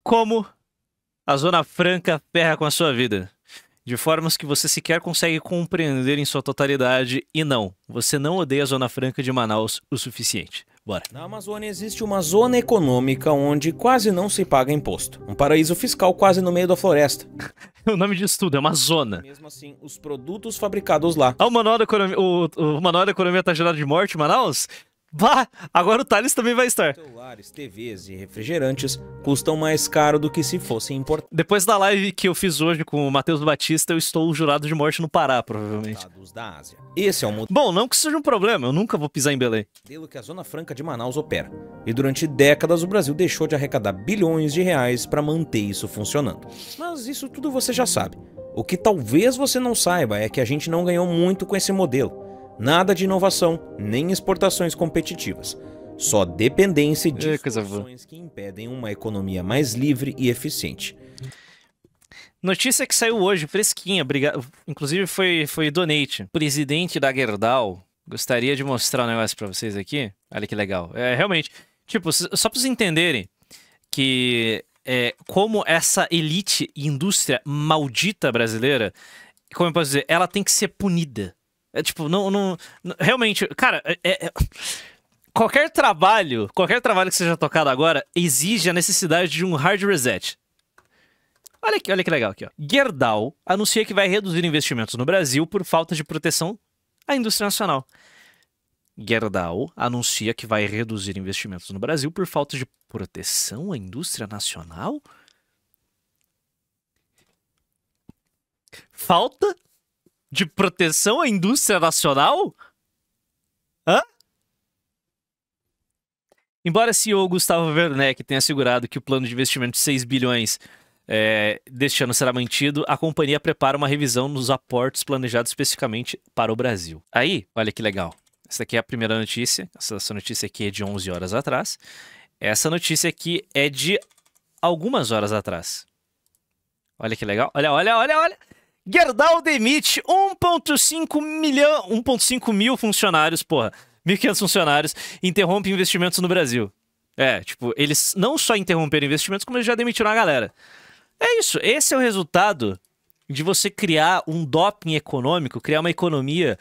como a Zona Franca ferra com a sua vida, de formas que você sequer consegue compreender em sua totalidade, e não, você não odeia a Zona Franca de Manaus o suficiente. Bora. Na Amazônia existe uma zona econômica onde quase não se paga imposto. Um paraíso fiscal quase no meio da floresta. O nome disso tudo é uma zona. Mesmo assim, os produtos fabricados lá... Ah, o Manual da Economia, o Manual da Economia tá gerado de morte em Manaus? Bah, agora o Thales também vai estar. Celulares, TVs e refrigerantes custam mais caro do que se fossem importados Depois da live que eu fiz hoje com o Matheus Batista, eu estou jurado de morte no Pará, provavelmente. da Ásia. Esse é o Bom, não que seja um problema, eu nunca vou pisar em Belém. modelo que a Zona Franca de Manaus opera. E durante décadas o Brasil deixou de arrecadar bilhões de reais para manter isso funcionando. Mas isso tudo você já sabe. O que talvez você não saiba é que a gente não ganhou muito com esse modelo. Nada de inovação, nem exportações competitivas. Só dependência de distorções que impedem uma economia mais livre e eficiente. Notícia que saiu hoje, fresquinha, inclusive foi donate. Presidente da Gerdau, gostaria de mostrar um negócio pra vocês aqui. Olha que legal. É, realmente, tipo, só pra vocês entenderem que como essa elite e indústria maldita brasileira, como eu posso dizer, ela tem que ser punida. É tipo, realmente, cara, qualquer trabalho que seja tocado agora exige a necessidade de um hard reset. Olha que legal aqui, ó. Gerdau anuncia que vai reduzir investimentos no Brasil por falta de proteção à indústria nacional. Gerdau anuncia que vai reduzir investimentos no Brasil por falta de proteção à indústria nacional? Falta de proteção à indústria nacional? Hã? Embora CEO Gustavo Werneck tenha assegurado que o plano de investimento de 6 bilhões deste ano será mantido, a companhia prepara uma revisão nos aportes planejados especificamente para o Brasil. Aí, olha que legal. Essa aqui é a primeira notícia. Essa notícia aqui é de 11 horas atrás. Essa notícia aqui é de algumas horas atrás. Olha que legal. Olha. Gerdau demite 1,5 mil funcionários, porra. 1.500 funcionários, interrompe investimentos no Brasil. Tipo, eles não só interromperam investimentos, como eles já demitiram a galera. É isso, esse é o resultado de você criar um doping econômico, criar uma economia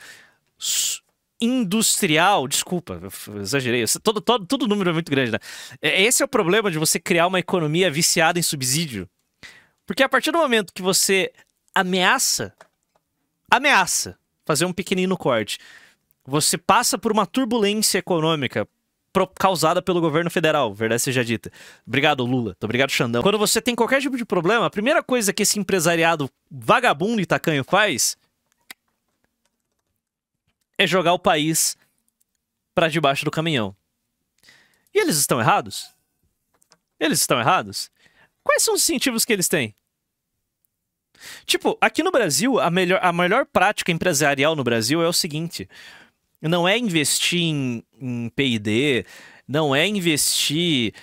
industrial. Desculpa, eu exagerei. Todo número é muito grande, né? Esse é o problema de você criar uma economia viciada em subsídio. Porque a partir do momento que você ameaça fazer um pequenino corte, você passa por uma turbulência econômica causada pelo governo federal, verdade seja dita. Obrigado, Lula. Obrigado, Xandão. Quando você tem qualquer tipo de problema, a primeira coisa que esse empresariado vagabundo e tacanho faz é jogar o país pra debaixo do caminhão. E eles estão errados? Eles estão errados? Quais são os incentivos que eles têm? Tipo, aqui no Brasil, a melhor prática empresarial no Brasil é o seguinte: não é investir em P&D, não é investir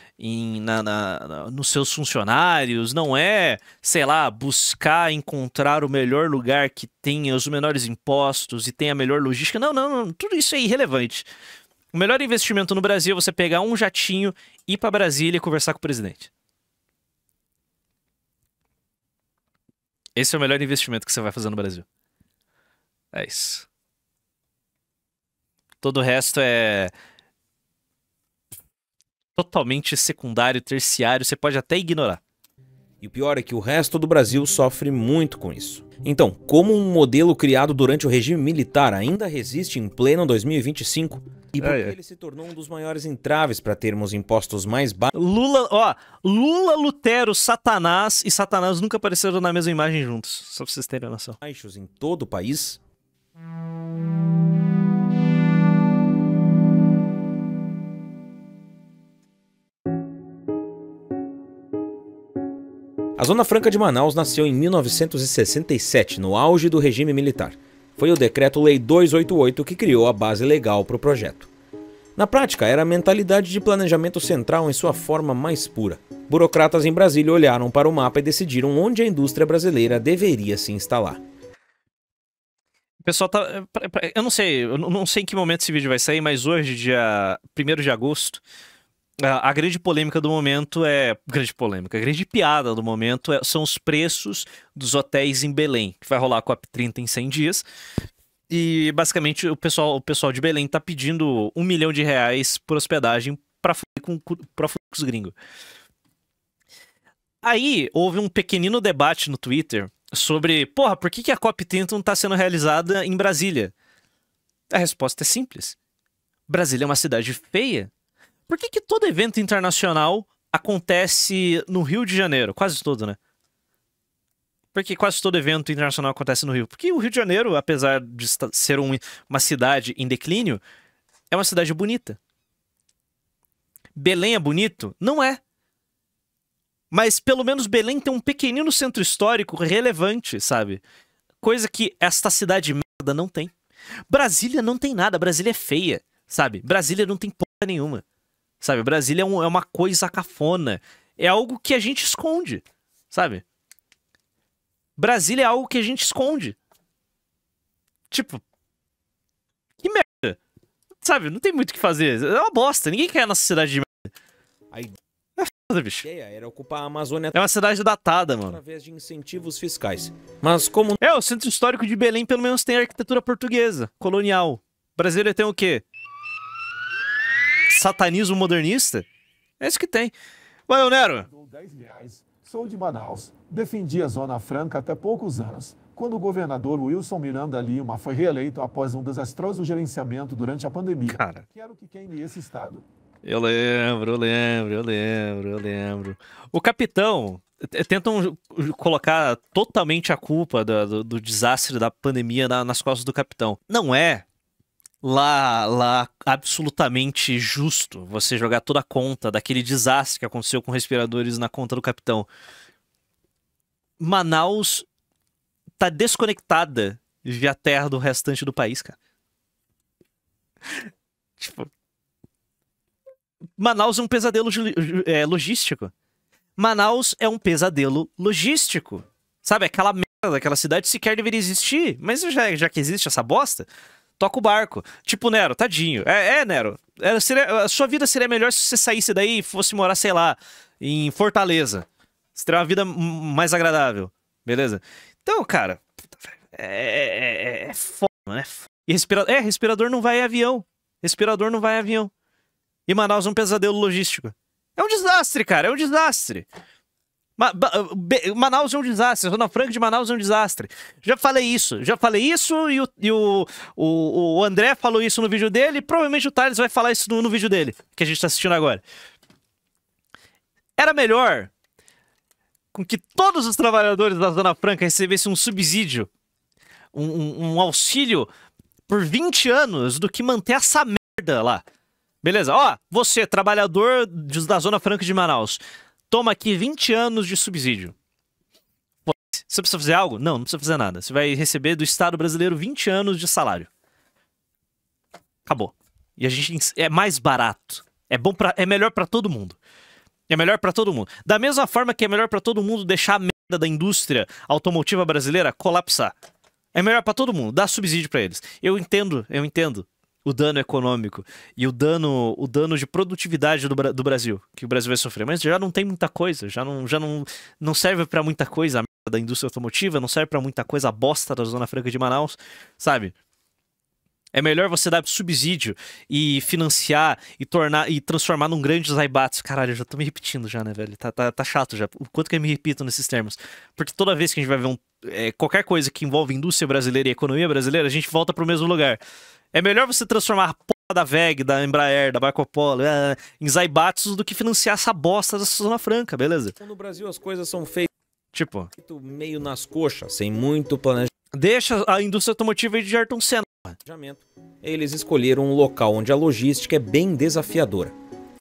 nos seus funcionários, não é, sei lá, buscar encontrar o melhor lugar que tenha os menores impostos e tenha a melhor logística. Não, tudo isso é irrelevante. O melhor investimento no Brasil é você pegar um jatinho, ir pra Brasília e conversar com o presidente. Esse é o melhor investimento que você vai fazer no Brasil. É isso. Todo o resto é totalmente secundário, terciário, você pode até ignorar. E o pior é que o resto do Brasil sofre muito com isso. Então, como um modelo criado durante o regime militar ainda resiste em pleno 2025, e porque ele se tornou um dos maiores entraves para termos impostos mais baixos... Lula, Lutero, Satanás e Satanás nunca apareceram na mesma imagem juntos, só pra vocês terem noção. ...baixos em todo o país... A Zona Franca de Manaus nasceu em 1967, no auge do regime militar. Foi o Decreto-Lei 288 que criou a base legal para o projeto. Na prática, era a mentalidade de planejamento central em sua forma mais pura. Burocratas em Brasília olharam para o mapa e decidiram onde a indústria brasileira deveria se instalar. O pessoal tá... eu não sei em que momento esse vídeo vai sair, mas hoje, dia 1º de agosto, A grande polêmica do momento é. Grande polêmica, a grande piada do momento são os preços dos hotéis em Belém, que vai rolar a COP30 em 100 dias. E basicamente o pessoal de Belém tá pedindo R$ 1 milhão por hospedagem pra os gringos. Aí houve um pequenino debate no Twitter sobre, porra, por que a COP30 não tá sendo realizada em Brasília? A resposta é simples. Brasília é uma cidade feia. Por que todo evento internacional acontece no Rio de Janeiro? Quase todo, né? Por que quase todo evento internacional acontece no Rio? Porque o Rio de Janeiro, apesar de ser uma cidade em declínio, é uma cidade bonita. Belém é bonito? Não é. Mas pelo menos Belém tem um pequenino centro histórico relevante, sabe? Coisa que esta cidade merda não tem. Brasília não tem nada, Brasília é feia, sabe? Brasília não tem porra nenhuma. Sabe, Brasília é uma coisa cafona. É algo que a gente esconde, sabe? Brasília é algo que a gente esconde. Tipo, que merda. Sabe, não tem muito o que fazer. É uma bosta, ninguém quer a nossa cidade de merda. Aí, É foda, bicho. a ideia era ocupar a Amazônia É uma cidade datada, mano. através de incentivos fiscais. Mas como O centro histórico de Belém pelo menos tem arquitetura portuguesa, colonial. Brasília tem o quê? Satanismo modernista? É isso que tem. Valeu, Nero. R$10. Sou de Manaus. Defendi a Zona Franca até poucos anos, quando o governador Wilson Miranda Lima foi reeleito após um desastroso gerenciamento durante a pandemia. Cara, Quero que queime esse estado. eu lembro. O capitão tentam colocar totalmente a culpa do desastre da pandemia nas costas do capitão. Não é lá absolutamente justo você jogar toda a conta daquele desastre que aconteceu com respiradores na conta do capitão. Manaus tá desconectada via terra do restante do país, cara. Tipo, Manaus é um pesadelo logístico. Manaus é um pesadelo logístico. Sabe, aquela merda daquela cidade sequer deveria existir. Mas já que existe essa bosta, toca o barco. Tipo, Nero, tadinho. Nero. A sua vida seria melhor se você saísse daí e fosse morar, sei lá, em Fortaleza. Você teria uma vida mais agradável. Beleza? Então, cara, é foda, né? E respirador não vai em avião. Respirador não vai em avião. E Manaus é um pesadelo logístico. É um desastre, cara. É um desastre. Manaus é um desastre. A Zona Franca de Manaus é um desastre. Já falei isso e o André falou isso no vídeo dele. E provavelmente o Thales vai falar isso no vídeo dele, que a gente tá assistindo agora. Era melhor com que todos os trabalhadores da Zona Franca recebessem um subsídio, um auxílio por 20 anos do que manter essa merda lá. Beleza? Ó, você, trabalhador da Zona Franca de Manaus, toma aqui 20 anos de subsídio. Pô, você precisa fazer algo? Não precisa fazer nada. Você vai receber do Estado brasileiro 20 anos de salário. Acabou. E a gente é mais barato. É melhor pra todo mundo. É melhor pra todo mundo. Da mesma forma que é melhor pra todo mundo deixar a merda da indústria automotiva brasileira colapsar. É melhor pra todo mundo, dar subsídio pra eles. Eu entendo o dano econômico e o dano de produtividade do Brasil, que o Brasil vai sofrer, mas já não tem muita coisa, já não serve pra muita coisa a merda da indústria automotiva, não serve pra muita coisa a bosta da Zona Franca de Manaus, sabe? É melhor você dar subsídio e financiar e transformar num grande Zaibatsu. Caralho, eu já tô me repetindo já, né, velho? Tá chato já. O quanto que eu me repito nesses termos. Porque toda vez que a gente vai ver qualquer coisa que envolve indústria brasileira e economia brasileira, a gente volta pro mesmo lugar. É melhor você transformar a porra da VEG, da Embraer, da Marco Polo em Zaibatsus do que financiar essa bosta da Zona Franca, beleza? no Brasil as coisas são feitas Tipo, meio nas coxas, sem muito planejamento. deixa a indústria automotiva aí de Ayrton Senna. Eles escolheram um local onde a logística é bem desafiadora.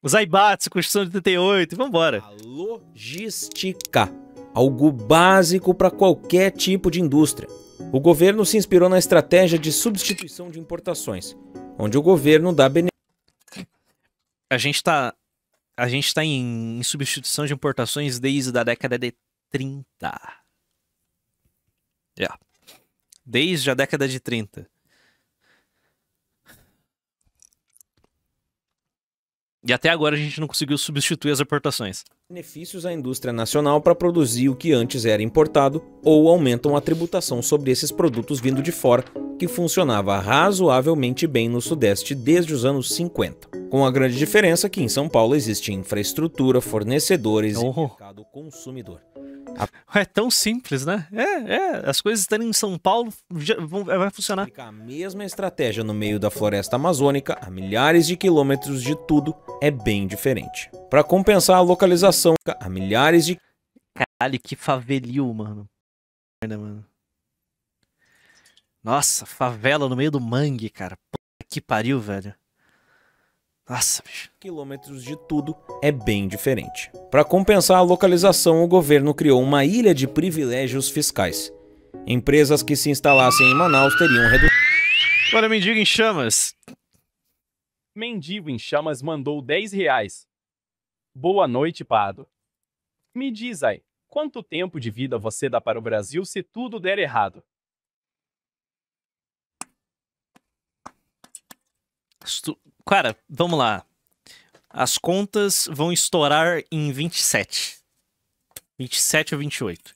O Zaibatsu, Constituição de 88, e vambora. A logística, algo básico para qualquer tipo de indústria. O governo se inspirou na estratégia de substituição de importações, onde o governo dá benefício. A gente tá em substituição de importações desde a década de 30. Desde a década de 30. E até agora a gente não conseguiu substituir as importações. Benefícios à indústria nacional para produzir o que antes era importado ou aumentam a tributação sobre esses produtos vindo de fora, que funcionava razoavelmente bem no Sudeste desde os anos 50. Com a grande diferença que em São Paulo existe infraestrutura, fornecedores e mercado consumidor. É tão simples, né? As coisas estarem em São Paulo vai funcionar. Aplicar a mesma estratégia no meio da floresta amazônica, a milhares de quilômetros de tudo, é bem diferente. Para compensar a localização, a milhares de... Caralho, que favelio, mano. Mano. Nossa, favela no meio do mangue, cara. Puta que pariu, velho. Nossa, bicho. Quilômetros de tudo é bem diferente. Para compensar a localização, o governo criou uma ilha de privilégios fiscais. Empresas que se instalassem em Manaus teriam reduzido... Agora, Mendigo em Chamas. Mendigo em Chamas mandou R$10. Boa noite, Pado. Me diz aí, quanto tempo de vida você dá para o Brasil se tudo der errado? Cara, vamos lá. As contas vão estourar em 27. 27 ou 28.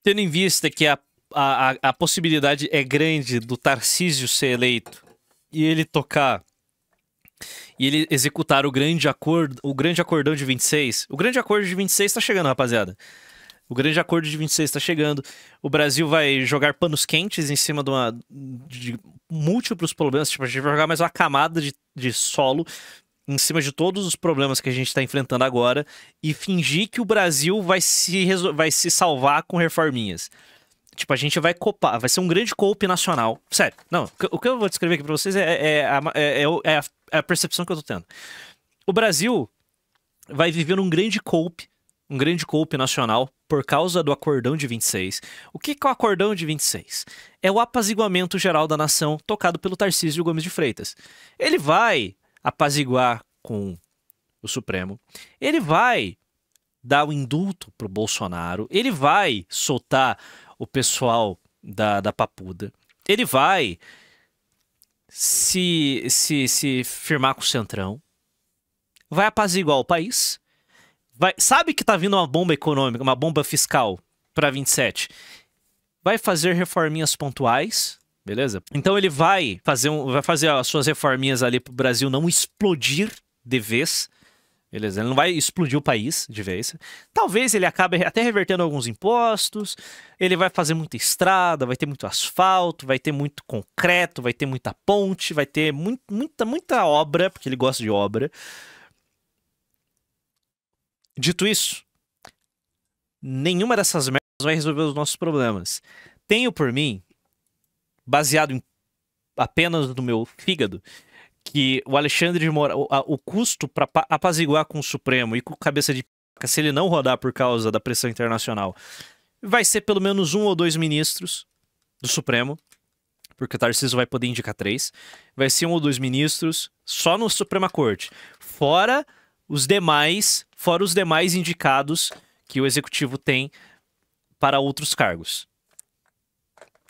Tendo em vista que a possibilidade é grande do Tarcísio ser eleito e ele tocar e ele executar o grande acordão de 26. O grande acordo de 26 tá chegando, rapaziada. O grande acordo de 26 está chegando. O Brasil vai jogar panos quentes em cima de múltiplos problemas. Tipo, a gente vai jogar mais uma camada de solo em cima de todos os problemas que a gente está enfrentando agora e fingir que o Brasil vai se salvar com reforminhas. Tipo, a gente vai copar, vai ser um grande golpe nacional. Sério, não, o que eu vou descrever aqui pra vocês é a percepção que eu tô tendo. O Brasil vai viver um grande golpe nacional por causa do acordão de 26. O que é o acordão de 26? É o apaziguamento geral da nação tocado pelo Tarcísio Gomes de Freitas. Ele vai apaziguar com o Supremo, ele vai dar o indulto pro Bolsonaro, ele vai soltar o pessoal da Papuda, ele vai se firmar com o Centrão, vai apaziguar o país. Sabe que tá vindo uma bomba econômica, uma bomba fiscal para 27. Vai fazer reforminhas pontuais, beleza? Então ele vai fazer as suas reforminhas ali pro Brasil não explodir de vez, beleza? Ele não vai explodir o país de vez. Talvez ele acabe até revertendo alguns impostos, ele vai fazer muita estrada, vai ter muito asfalto, vai ter muito concreto, vai ter muita ponte, vai ter muita obra, porque ele gosta de obra. Dito isso, nenhuma dessas merdas vai resolver os nossos problemas. Tenho por mim, baseado apenas no meu fígado, que o Alexandre de Moraes, o custo para apaziguar com o Supremo e com cabeça de pica, se ele não rodar por causa da pressão internacional, vai ser pelo menos 1 ou 2 ministros do Supremo, porque o Tarcísio vai poder indicar 3. Vai ser 1 ou 2 ministros só no Suprema Corte. Fora os demais indicados que o Executivo tem para outros cargos.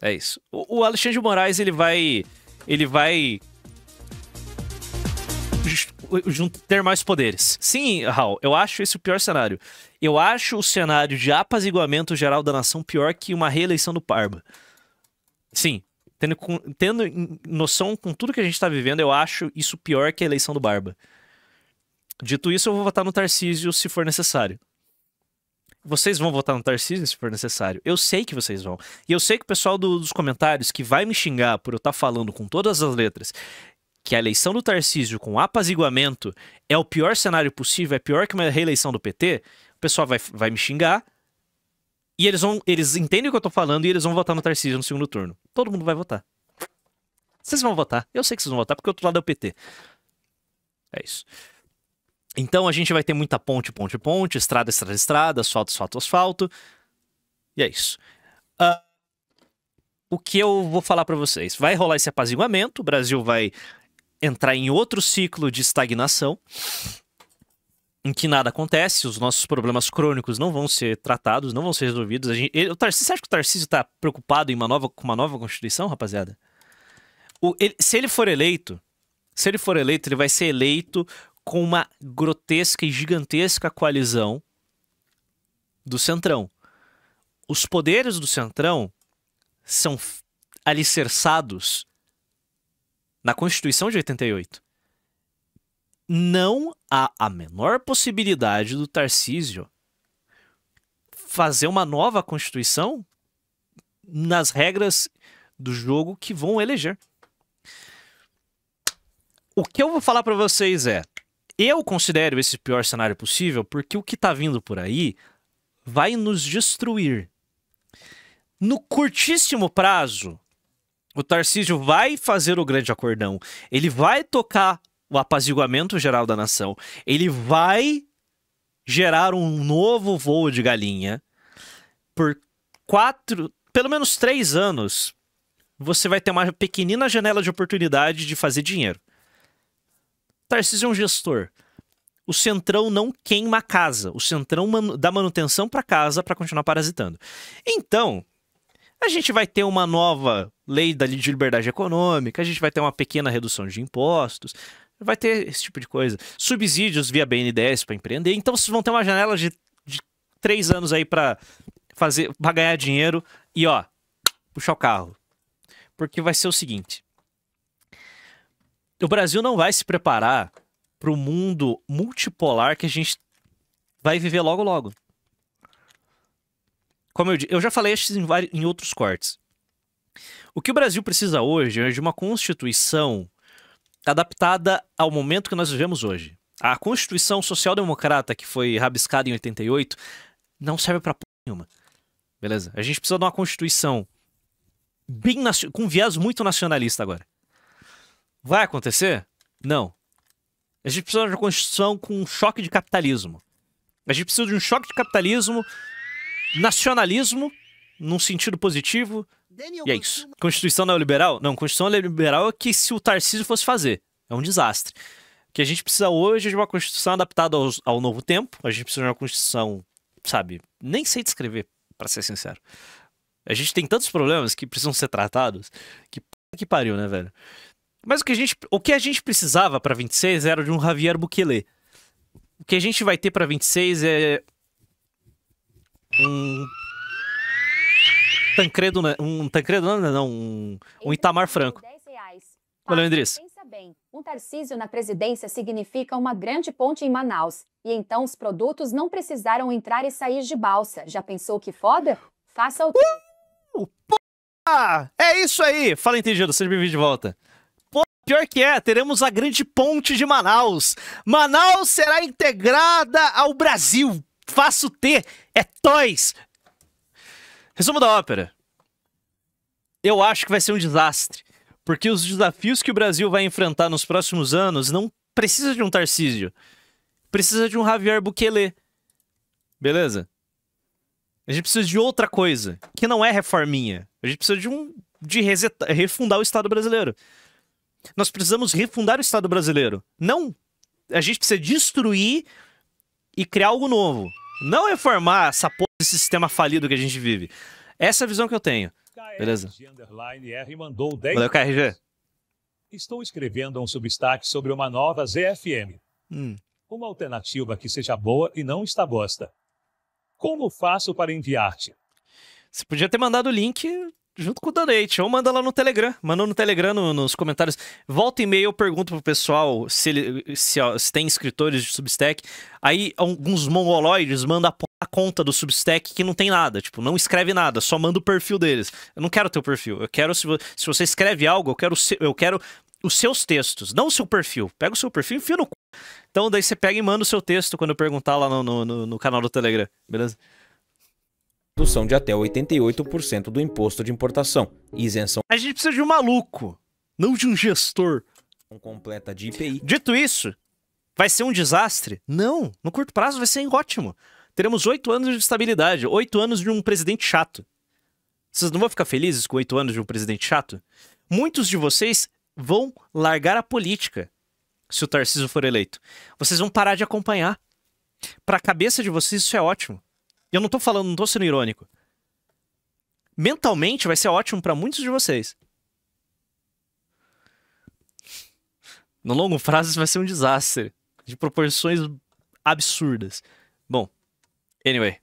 É isso. O Alexandre de Moraes, ele vai ter mais poderes. Sim, Raul, eu acho esse o pior cenário. Eu acho o cenário de apaziguamento geral da nação pior que uma reeleição do Parba. Sim, tendo noção com tudo que a gente tá vivendo, eu acho isso pior que a eleição do Barba. Dito isso, eu vou votar no Tarcísio se for necessário. Vocês vão votar no Tarcísio se for necessário. Eu sei que vocês vão. E eu sei que o pessoal dos comentários que vai me xingar por eu estar falando com todas as letras que a eleição do Tarcísio com apaziguamento é o pior cenário possível, é pior que uma reeleição do PT, o pessoal vai me xingar e eles entendem o que eu tô falando e eles vão votar no Tarcísio no segundo turno. Todo mundo vai votar. Vocês vão votar. Eu sei que vocês vão votar porque o outro lado é o PT. É isso. Então a gente vai ter muita ponte, estrada, asfalto. E é isso. O que eu vou falar pra vocês? Vai rolar esse apaziguamento, o Brasil vai entrar em outro ciclo de estagnação, em que nada acontece, os nossos problemas crônicos não vão ser tratados, não vão ser resolvidos. Você acha que o Tarcísio tá preocupado com uma nova Constituição, rapaziada? Se ele for eleito, Se ele for eleito, ele vai ser eleito com uma grotesca e gigantesca coalizão do Centrão. Os poderes do Centrão são alicerçados na Constituição de 88. Não há a menor possibilidade do Tarcísio fazer uma nova Constituição nas regras do jogo que vão eleger. O que eu vou falar para vocês é, eu considero esse pior cenário possível porque o que tá vindo por aí vai nos destruir. No curtíssimo prazo, o Tarcísio vai fazer o grande acordão. Ele vai tocar o apaziguamento geral da nação. Ele vai gerar um novo voo de galinha. Por pelo menos 3 anos, você vai ter uma pequenina janela de oportunidade de fazer dinheiro. Tarcísio é um gestor. O Centrão não queima a casa. O Centrão dá manutenção para casa para continuar parasitando. Então, a gente vai ter uma nova lei de liberdade econômica, a gente vai ter uma pequena redução de impostos, vai ter esse tipo de coisa. Subsídios via BNDES para empreender. Então, vocês vão ter uma janela de 3 anos aí para ganhar dinheiro e, ó, puxar o carro. Porque vai ser o seguinte. O Brasil não vai se preparar para o mundo multipolar que a gente vai viver logo logo. Como eu já falei isso em outros cortes. O que o Brasil precisa hoje é de uma Constituição adaptada ao momento que nós vivemos hoje. A Constituição Social-Democrata, que foi rabiscada em 88, não serve para porra nenhuma. Beleza? A gente precisa de uma Constituição com viés muito nacionalista agora. Vai acontecer? Não. A gente precisa de uma Constituição com um choque de capitalismo. A gente precisa de um choque de capitalismo, nacionalismo, num sentido positivo, e é isso. Constituição neoliberal? Não, Constituição neoliberal é que se o Tarcísio fosse fazer. É um desastre. O que a gente precisa hoje é de uma Constituição adaptada ao novo tempo. A gente precisa de uma Constituição, sabe, nem sei descrever, pra ser sincero. A gente tem tantos problemas que precisam ser tratados, que pariu, né, velho? Mas o que a gente precisava pra 26 era de um Javier Bukele. O que a gente vai ter pra 26 é um Itamar Franco. Valeu, Andrés. Pensa bem, um Tarcísio na presidência significa uma grande ponte em Manaus. E então os produtos não precisaram entrar e sair de balsa. Já pensou que foda? Faça o quê? É isso aí! Fala entendido, seja bem-vindo de volta. Pô, pior que teremos a grande ponte de Manaus. Manaus será integrada ao Brasil. Faço T, é toys. Resumo da ópera. Eu acho que vai ser um desastre. Porque os desafios que o Brasil vai enfrentar nos próximos anos não precisa de um Tarcísio. Precisa de um Javier Bukele. Beleza? A gente precisa de outra coisa, que não é reforminha. A gente precisa de refundar o Estado brasileiro. Nós precisamos refundar o Estado brasileiro. Não, a gente precisa destruir e criar algo novo. Não reformar essa porra desse sistema falido que a gente vive. Essa é a visão que eu tenho. Beleza? Valeu, KRG. Estou escrevendo um substack sobre uma nova ZFM. Uma alternativa que seja boa e não está bosta. Como faço para enviar-te? Você podia ter mandado o link junto com o donate, ou manda lá no Telegram. Manda no Telegram nos comentários. Volta e meia eu pergunto pro pessoal se tem escritores de Substack. Aí alguns mongoloides mandam a conta do Substack que não tem nada. Tipo, não escreve nada, só manda o perfil deles. Eu não quero o teu perfil. Eu quero, se você escreve algo, eu quero os seus textos, não o seu perfil. Pega o seu perfil e enfia no cu. Então daí você pega e manda o seu texto quando eu perguntar lá no canal do Telegram, beleza? Redução de até 88% do imposto de importação e isenção A gente precisa de um maluco, não de um gestor. completa de IPI. Dito isso, vai ser um desastre? Não, no curto prazo vai ser ótimo. Teremos 8 anos de estabilidade, 8 anos de um presidente chato. Vocês não vão ficar felizes com 8 anos de um presidente chato? Muitos de vocês vão largar a política se o Tarcísio for eleito. Vocês vão parar de acompanhar. Pra cabeça de vocês isso é ótimo. Eu não tô falando, não tô sendo irônico. Mentalmente vai ser ótimo pra muitos de vocês. No longo prazo isso vai ser um desastre. De proporções absurdas. Bom, anyway.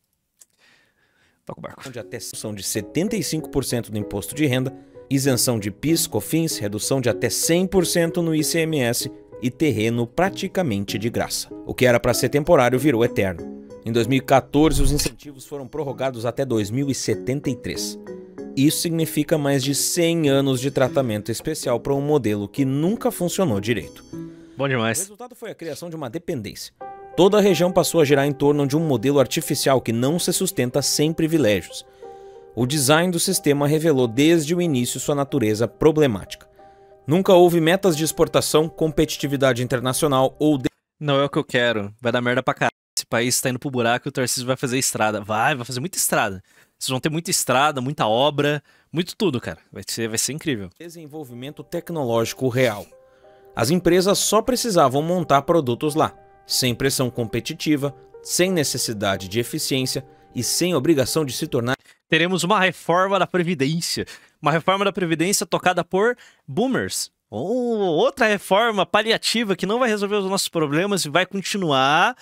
Toca o barco. De até redução de 75% do imposto de renda, isenção de PIS, COFINS, redução de até 100% no ICMS e terreno praticamente de graça. O que era para ser temporário virou eterno. Em 2014, os incentivos foram prorrogados até 2073. Isso significa mais de 100 anos de tratamento especial para um modelo que nunca funcionou direito. Bom O demais. resultado foi a criação de uma dependência. Toda a região passou a girar em torno de um modelo artificial que não se sustenta sem privilégios. O design do sistema revelou desde o início sua natureza problemática. Nunca houve metas de exportação, competitividade internacional ou... Não é o que eu quero. Vai dar merda pra caralho. Esse país tá indo pro buraco e o Tarcísio vai fazer estrada. Vai fazer muita estrada. Vocês vão ter muita estrada, muita obra, muito tudo, cara. Vai ser incrível. Desenvolvimento tecnológico real. As empresas só precisavam montar produtos lá, sem pressão competitiva, sem necessidade de eficiência e sem obrigação de se tornar... Teremos uma reforma da Previdência. Uma reforma da Previdência tocada por boomers. Ou outra reforma paliativa que não vai resolver os nossos problemas e vai continuar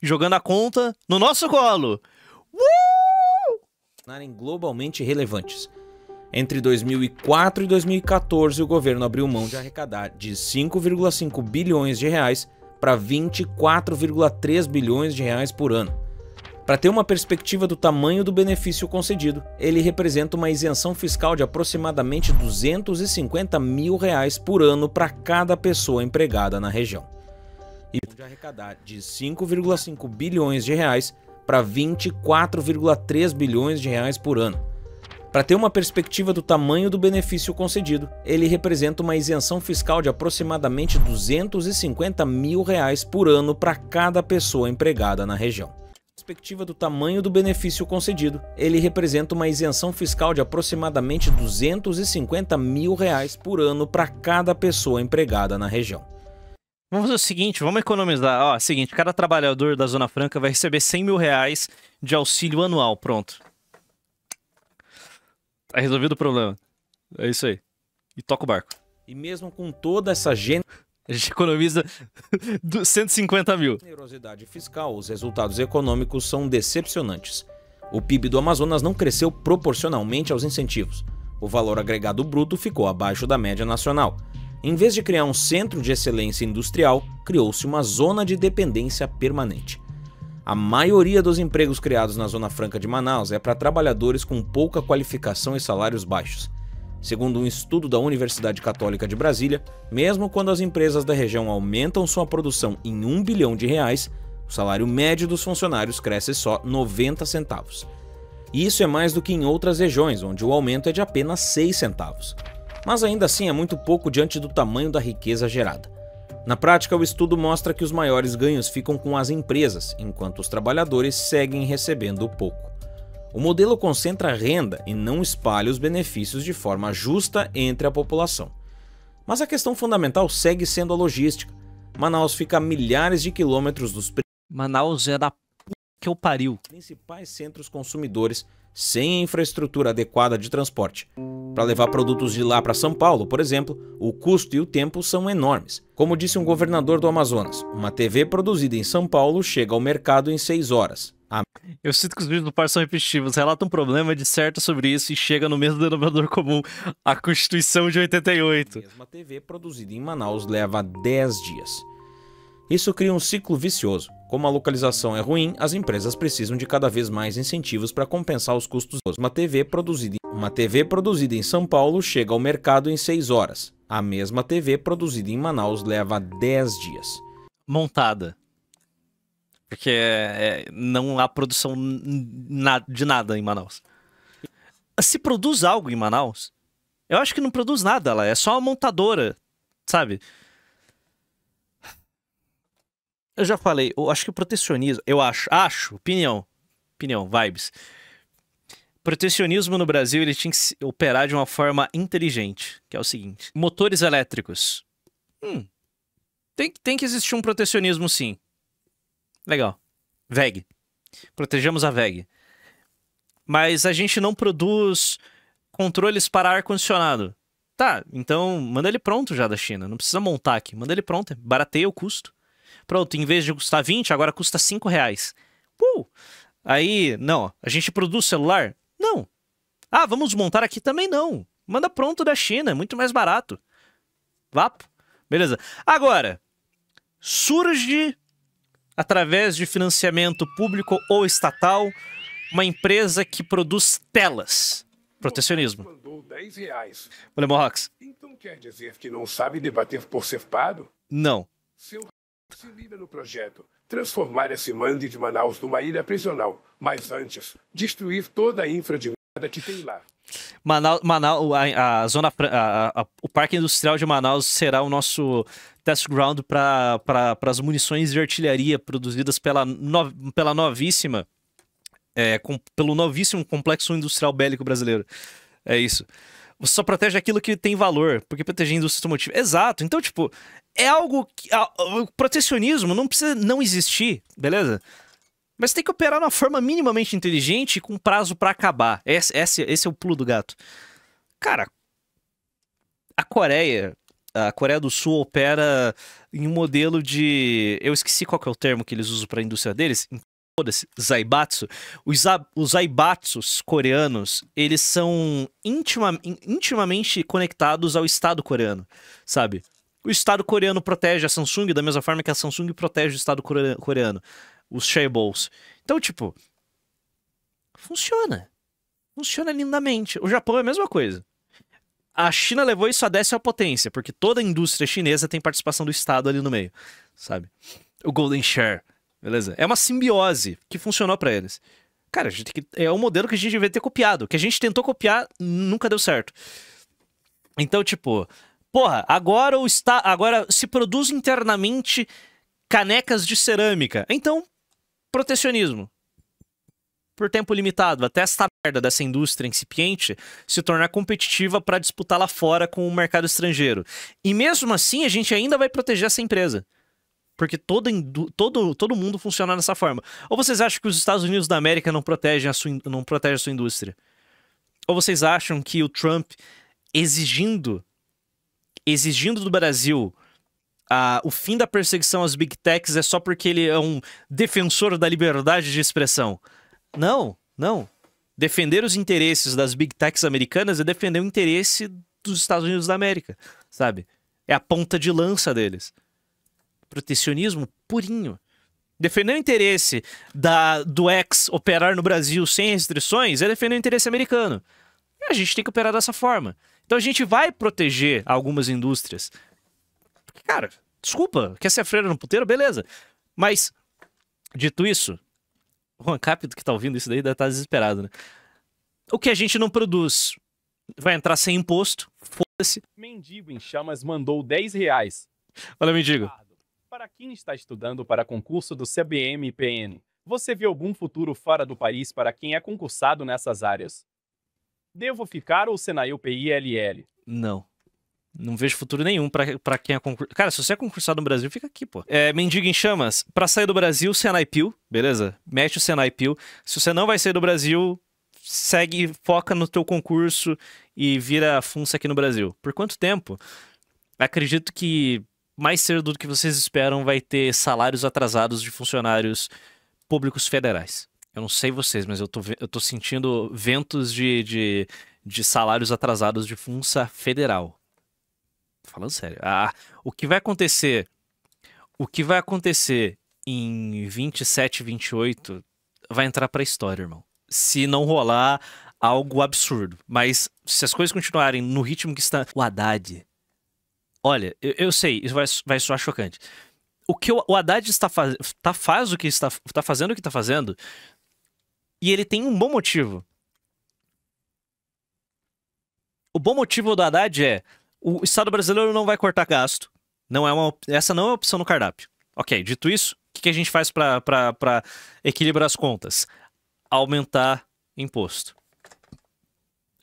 jogando a conta no nosso colo. Globalmente relevantes. Entre 2004 e 2014, o governo abriu mão de arrecadar de 5,5 bilhões de reais para 24,3 bilhões de reais por ano. Para ter uma perspectiva do tamanho do benefício concedido, ele representa uma isenção fiscal de aproximadamente 250 mil reais por ano para cada pessoa empregada na região. E de arrecadar de 5,5 bilhões de reais para 24,3 bilhões de reais por ano. Para ter uma perspectiva do tamanho do benefício concedido, ele representa uma isenção fiscal de aproximadamente 250 mil reais por ano para cada pessoa empregada na região. Perspectiva do tamanho do benefício concedido, ele representa uma isenção fiscal de aproximadamente 250 mil reais por ano para cada pessoa empregada na região. Vamos fazer o seguinte, vamos economizar. Ó, seguinte, cada trabalhador da Zona Franca vai receber 100 mil reais de auxílio anual, pronto. Tá resolvido o problema. É isso aí. E toca o barco. E mesmo com toda essa A gente economiza 150 mil. generosidade fiscal, os resultados econômicos são decepcionantes. O PIB do Amazonas não cresceu proporcionalmente aos incentivos. O valor agregado bruto ficou abaixo da média nacional. Em vez de criar um centro de excelência industrial, criou-se uma zona de dependência permanente. A maioria dos empregos criados na Zona Franca de Manaus é para trabalhadores com pouca qualificação e salários baixos. Segundo um estudo da Universidade Católica de Brasília, mesmo quando as empresas da região aumentam sua produção em 1 bilhão de reais, o salário médio dos funcionários cresce só 90 centavos. Isso é mais do que em outras regiões, onde o aumento é de apenas 6 centavos. Mas ainda assim é muito pouco diante do tamanho da riqueza gerada. Na prática, o estudo mostra que os maiores ganhos ficam com as empresas, enquanto os trabalhadores seguem recebendo pouco. O modelo concentra renda e não espalha os benefícios de forma justa entre a população. Mas a questão fundamental segue sendo a logística. Manaus fica a milhares de quilômetros dos Manaus é da p... que eu pariu. principais centros consumidores, sem infraestrutura adequada de transporte. Para levar produtos de lá para São Paulo, por exemplo, o custo e o tempo são enormes. Como disse um governador do Amazonas, uma TV produzida em São Paulo chega ao mercado em 6 horas. Eu sinto que os vídeos do par são repetitivos, relata um problema, disserta sobre isso e chega no mesmo denominador comum, a Constituição de 88. A mesma TV produzida em Manaus leva 10 dias. Isso cria um ciclo vicioso. Como a localização é ruim, as empresas precisam de cada vez mais incentivos para compensar os custos. Uma TV produzida em São Paulo chega ao mercado em 6 horas. A mesma TV produzida em Manaus leva 10 dias. Montada. Porque não há produção de nada em Manaus. Se produz algo em Manaus, eu acho que não produz nada lá, é só uma montadora, sabe? Eu já falei, eu acho que o protecionismo, opinião, vibes. Protecionismo no Brasil, ele tinha que operar de uma forma inteligente, que é o seguinte. Motores elétricos. Tem que existir um protecionismo, sim. Legal. VEG. Protejamos a VEG. Mas a gente não produz controles para ar-condicionado. Tá, então manda ele pronto já da China. Não precisa montar aqui. Manda ele pronto, barateia o custo. Pronto, em vez de custar 20, agora custa 5 reais. Aí, não, a gente produz celular? Não. Ah, vamos montar aqui também não. Manda pronto da China, é muito mais barato. Vapo. Beleza. Agora, surge, através de financiamento público ou estatal, uma empresa que produz telas. Protecionismo. Mandou 10 reais. Olha, Morrox. Então quer dizer que não sabe debater por separado? Não. Seu se liga no projeto. Transformar esse mande de Manaus numa ilha prisional. Mas antes, destruir toda a infra de merda que tem lá. Manaus, a zona, o Parque Industrial de Manaus será o nosso test ground para as munições de artilharia produzidas pelo novíssimo complexo industrial bélico brasileiro. É isso. Você só protege aquilo que tem valor, porque proteger a indústria automotiva. Exato. Então, tipo, é algo que... O protecionismo não precisa não existir, beleza? Mas tem que operar de uma forma minimamente inteligente e com prazo pra acabar. Esse é o pulo do gato. Cara, a Coreia do Sul opera em um modelo de... Eu esqueci qual que é o termo que eles usam pra indústria deles. Foda-se, Zaibatsu. Os Zaibatsus coreanos, eles são intimamente conectados ao Estado coreano, sabe? O Estado coreano protege a Samsung da mesma forma que a Samsung protege o Estado coreano. Os chaebols. Então, tipo, funciona. Funciona lindamente. O Japão é a mesma coisa. A China levou isso a 10ª potência, porque toda a indústria chinesa tem participação do Estado ali no meio, sabe? O Golden Share, beleza? É uma simbiose que funcionou pra eles. Cara, é um modelo que a gente devia ter copiado. Que a gente tentou copiar, nunca deu certo. Então, tipo, porra, agora se produz internamente canecas de cerâmica. Então, protecionismo. Por tempo limitado, até esta merda dessa indústria incipiente se tornar competitiva para disputar lá fora com o mercado estrangeiro. E mesmo assim, a gente ainda vai proteger essa empresa. Porque todo mundo funciona dessa forma. Ou vocês acham que os Estados Unidos da América não protegem a sua indústria? Ou vocês acham que o Trump exigindo do Brasil o fim da perseguição às Big Techs é só porque ele é um defensor da liberdade de expressão? Não, não. Defender os interesses das Big Techs americanas é defender o interesse dos Estados Unidos da América, sabe? É a ponta de lança deles. Protecionismo purinho. Defender o interesse do ex operar no Brasil sem restrições é defender o interesse americano. E a gente tem que operar dessa forma. Então a gente vai proteger algumas indústrias. Cara, desculpa, quer ser a freira no puteiro? Beleza. Mas, dito isso, o Juan Capito que tá ouvindo isso daí deve estar desesperado, né? O que a gente não produz vai entrar sem imposto, foda-se. Mendigo em Chamas mandou 10 reais. Olha, mendigo. Para quem está estudando para concurso do CBM e PN, você vê algum futuro fora do país para quem é concursado nessas áreas? Devo ficar ou Senail PILL? Não. Não vejo futuro nenhum pra quem é concursado. Cara, se você é concursado no Brasil, fica aqui, pô. Mendigo em Chamas, pra sair do Brasil, Senai Pio, beleza? Mete o Senai Pio. Se você não vai sair do Brasil, segue, foca no teu concurso e vira funça aqui no Brasil. Por quanto tempo? Acredito que mais cedo do que vocês esperam vai ter salários atrasados de funcionários públicos federais. Eu não sei vocês, mas eu tô sentindo ventos de salários atrasados de funça federal. Falando sério. O que vai acontecer em 27, 28 vai entrar pra história, irmão. Se não rolar algo absurdo. Mas se as coisas continuarem no ritmo que está... O Haddad... Olha, eu sei, isso vai soar chocante. O que o Haddad está fazendo o que está fazendo, e ele tem um bom motivo. O bom motivo do Haddad é: o Estado brasileiro não vai cortar gasto. Essa não é uma opção no cardápio. Ok, dito isso, o que a gente faz para equilibrar as contas? Aumentar imposto.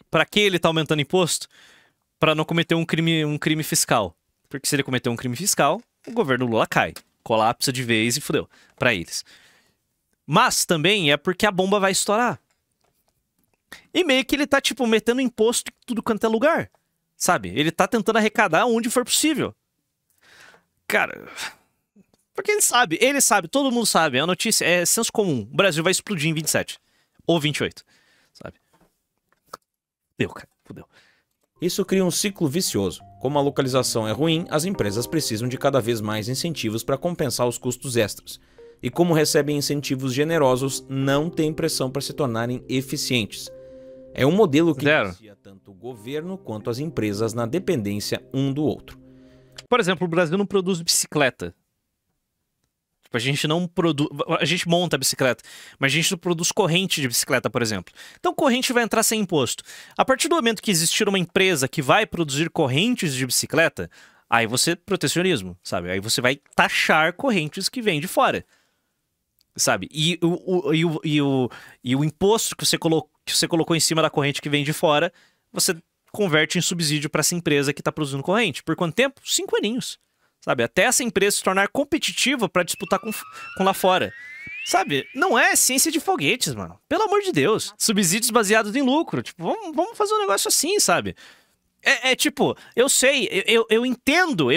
Para que ele está aumentando imposto? Para não cometer um crime fiscal. Porque se ele cometer um crime fiscal, o governo Lula cai. Colapsa de vez e fudeu. Para eles. Mas também é porque a bomba vai estourar. E meio que ele tá, tipo, metendo imposto em tudo quanto é lugar. sabe? Ele tá tentando arrecadar onde for possível. Cara, porque ele sabe, todo mundo sabe, a notícia é senso comum, o Brasil vai explodir em 27, ou 28, sabe? Deu, cara, fudeu. Isso cria um ciclo vicioso. Como a localização é ruim, as empresas precisam de cada vez mais incentivos para compensar os custos extras. E como recebem incentivos generosos, não têm pressão para se tornarem eficientes. É um modelo que inicia tanto o governo quanto as empresas na dependência um do outro. Por exemplo, o Brasil não produz bicicleta. Tipo, a gente não produz... A gente monta a bicicleta, mas a gente não produz corrente de bicicleta, por exemplo. Então, corrente vai entrar sem imposto. A partir do momento que existir uma empresa que vai produzir correntes de bicicleta, aí você... protecionismo, sabe? Aí você vai taxar correntes que vêm de fora. Sabe? E o imposto que você colocou em cima da corrente que vem de fora, você converte em subsídio para essa empresa que está produzindo corrente. Por quanto tempo? 5 aninhos. Sabe? Até essa empresa se tornar competitiva para disputar com lá fora. Sabe? Não é ciência de foguetes, mano. Pelo amor de Deus. Subsídios baseados em lucro. Tipo, vamos fazer um negócio assim, sabe? Tipo, eu sei, eu entendo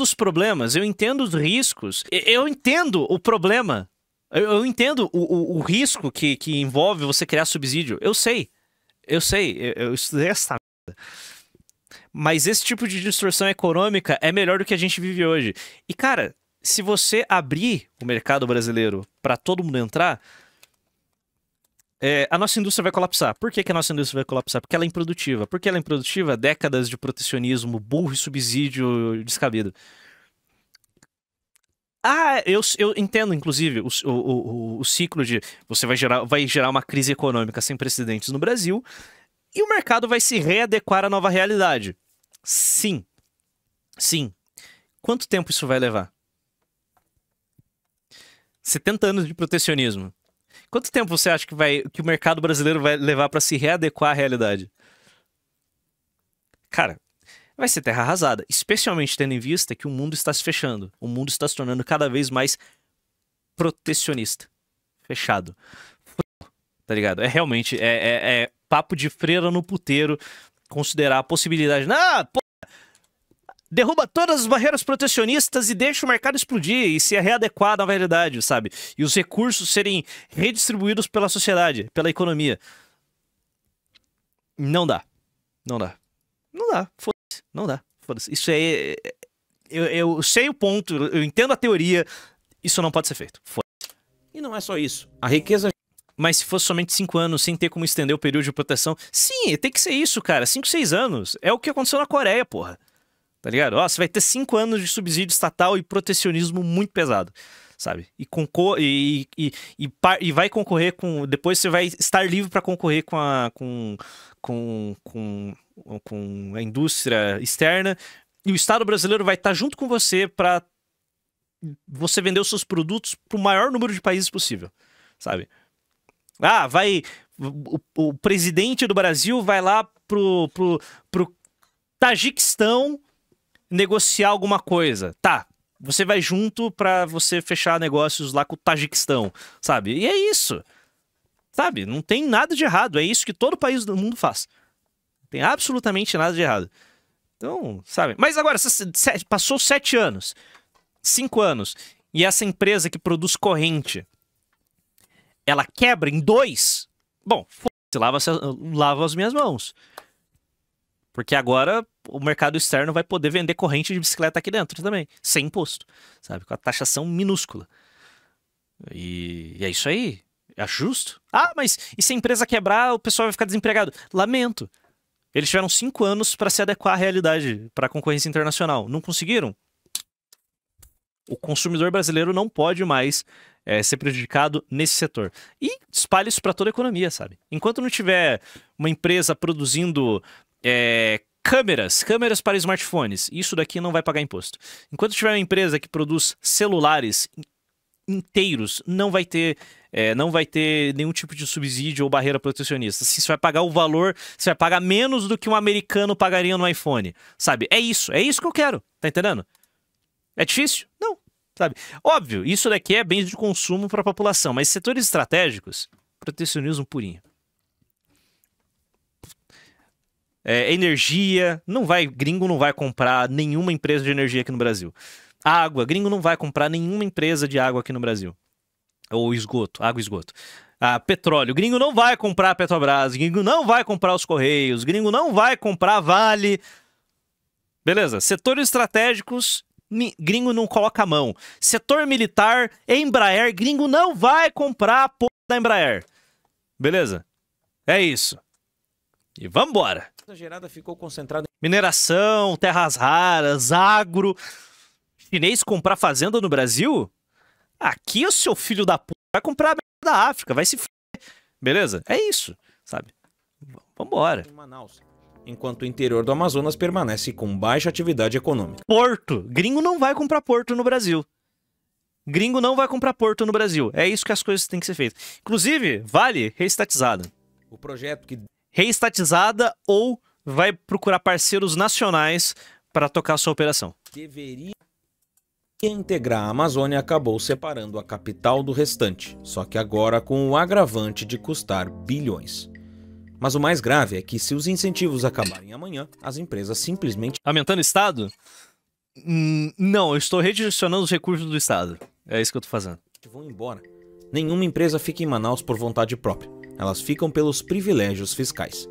os problemas, eu entendo os riscos, eu entendo o problema. Eu entendo o risco que envolve você criar subsídio. Eu sei, eu estudei essa merda. Mas esse tipo de distorção econômica é melhor do que a gente vive hoje. E, cara, se você abrir o mercado brasileiro para todo mundo entrar, a nossa indústria vai colapsar. Por que a nossa indústria vai colapsar? Porque ela é improdutiva. Por que ela é improdutiva? Décadas de protecionismo, burro e subsídio descabido. Eu entendo, inclusive, o ciclo de... Você vai gerar uma crise econômica sem precedentes no Brasil e o mercado vai se readequar à nova realidade. Sim. Sim. Quanto tempo isso vai levar? 70 anos de protecionismo. Quanto tempo você acha que o mercado brasileiro vai levar para se readequar à realidade? Cara, vai ser terra arrasada, especialmente tendo em vista que o mundo está se fechando. O mundo está se tornando cada vez mais protecionista. Fechado. Tá ligado? Realmente, papo de freira no puteiro considerar a possibilidade... derruba todas as barreiras protecionistas e deixa o mercado explodir e se readequar na realidade, sabe? E os recursos serem redistribuídos pela sociedade, pela economia. Não dá. Não dá. Não dá. Foda-se. Não dá. Foda-se. Isso é... Eu sei o ponto, eu entendo a teoria, isso não pode ser feito. Foda-se. E não é só isso. A riqueza... Mas se fosse somente 5 anos, sem ter como estender o período de proteção... Sim, tem que ser isso, cara. 5, 6 anos. É o que aconteceu na Coreia, porra. Tá ligado? Ó, você vai ter 5 anos de subsídio estatal e protecionismo muito pesado, sabe? E vai concorrer com... Depois você vai estar livre para concorrer com a indústria externa e o Estado brasileiro vai estar junto com você para você vender os seus produtos para o maior número de países possível, sabe? O presidente do Brasil vai lá pro Tajiquistão negociar alguma coisa. Tá, você vai junto pra você fechar negócios lá com o Tajiquistão, sabe? E é isso, sabe? Não tem nada de errado, é isso que todo país do mundo faz. Não tem absolutamente nada de errado. Então, sabe? Mas agora, passou 7 anos, 5 anos, e essa empresa que produz corrente, ela quebra em 2, bom, lava as minhas mãos. Porque agora o mercado externo vai poder vender corrente de bicicleta aqui dentro também, sem imposto, sabe? Com a taxação minúscula. E é isso aí. É justo. Mas e se a empresa quebrar, o pessoal vai ficar desempregado? Lamento. Eles tiveram 5 anos para se adequar à realidade, para a concorrência internacional. Não conseguiram? O consumidor brasileiro não pode mais ser prejudicado nesse setor. E espalha isso para toda a economia, sabe? Enquanto não tiver uma empresa produzindo... câmeras para smartphones, isso daqui não vai pagar imposto. Enquanto tiver uma empresa que produz celulares inteiros, não vai ter nenhum tipo de subsídio ou barreira protecionista. Se você vai pagar o valor, você vai pagar menos do que um americano pagaria no iPhone, sabe? É isso que eu quero, tá entendendo? É difícil? Não, sabe? Óbvio, isso daqui é bens de consumo para a população, mas setores estratégicos, protecionismo purinho. Energia, gringo não vai comprar nenhuma empresa de energia aqui no Brasil. Água, gringo não vai comprar nenhuma empresa de água aqui no Brasil. Ou esgoto, água e esgoto. Petróleo, gringo não vai comprar a Petrobras, gringo não vai comprar os Correios, gringo não vai comprar a Vale. Beleza, setores estratégicos, gringo não coloca a mão. Setor militar, Embraer, gringo não vai comprar a porra da Embraer. Beleza? É isso. E vambora. A gerada ficou concentrada em Mineração, terras raras, agro. Chinês comprar fazenda no Brasil? Aqui o seu filho da puta vai comprar a merda da África, vai se f***. Beleza? É isso, sabe? Vambora. em Manaus, enquanto o interior do Amazonas permanece com baixa atividade econômica. Porto. Gringo não vai comprar porto no Brasil. Gringo não vai comprar porto no Brasil. É isso que as coisas têm que ser feitas. Inclusive, Vale reestatizada. O projeto que Reestatizada ou vai procurar parceiros nacionais para tocar a sua operação. deveria integrar a Amazônia acabou separando a capital do restante, só que agora com o agravante de custar bilhões. Mas o mais grave é que se os incentivos acabarem amanhã, as empresas simplesmente Aumentando o Estado? Não, eu estou redirecionando os recursos do Estado. É isso que eu tô fazendo. vão embora. Nenhuma empresa fica em Manaus por vontade própria. Elas ficam pelos privilégios fiscais.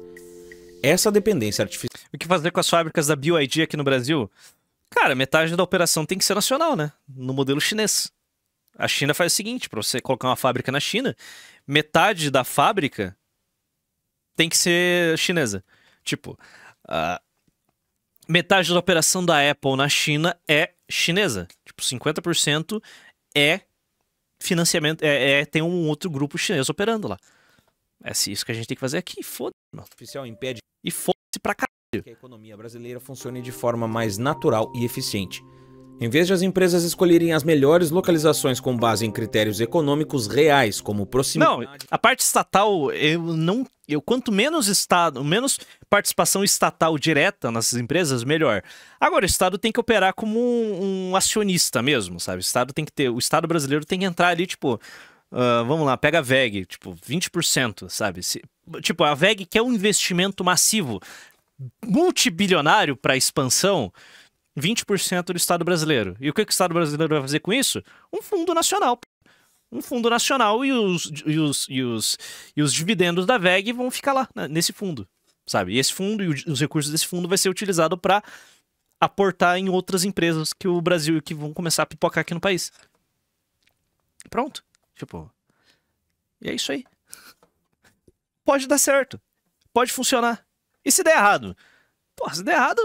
Essa dependência artificial... O que fazer com as fábricas da BYD aqui no Brasil? Cara, metade da operação tem que ser nacional, né? No modelo chinês. A China faz o seguinte, para você colocar uma fábrica na China, metade da fábrica tem que ser chinesa. Tipo, metade da operação da Apple na China é chinesa. Tipo, 50% é financiamento, tem um outro grupo chinês operando lá. É isso que a gente tem que fazer aqui. Foda-se, mano. artificial impede E foda-se pra caralho. que a economia brasileira funcione de forma mais natural e eficiente. Em vez de as empresas escolherem as melhores localizações com base em critérios econômicos reais, como proximidade... Não, a parte estatal, quanto menos Estado, menos participação estatal direta nessas empresas, melhor. Agora, o Estado tem que operar como um acionista mesmo, sabe? O Estado brasileiro tem que entrar ali, tipo, vamos lá, pega a VEG, tipo, 20%, sabe? Tipo, a VEG quer um investimento massivo, multibilionário para expansão, 20% do Estado brasileiro. E o que o Estado brasileiro vai fazer com isso? Um fundo nacional. Um fundo nacional e os dividendos da VEG vão ficar lá, nesse fundo, sabe? E esse fundo e os recursos desse fundo vai ser utilizado para aportar em outras empresas que o Brasil que vão começar a pipocar aqui no país. Pronto. Tipo, e é isso aí. Pode dar certo. Pode funcionar. E se der errado? Pô, se der errado,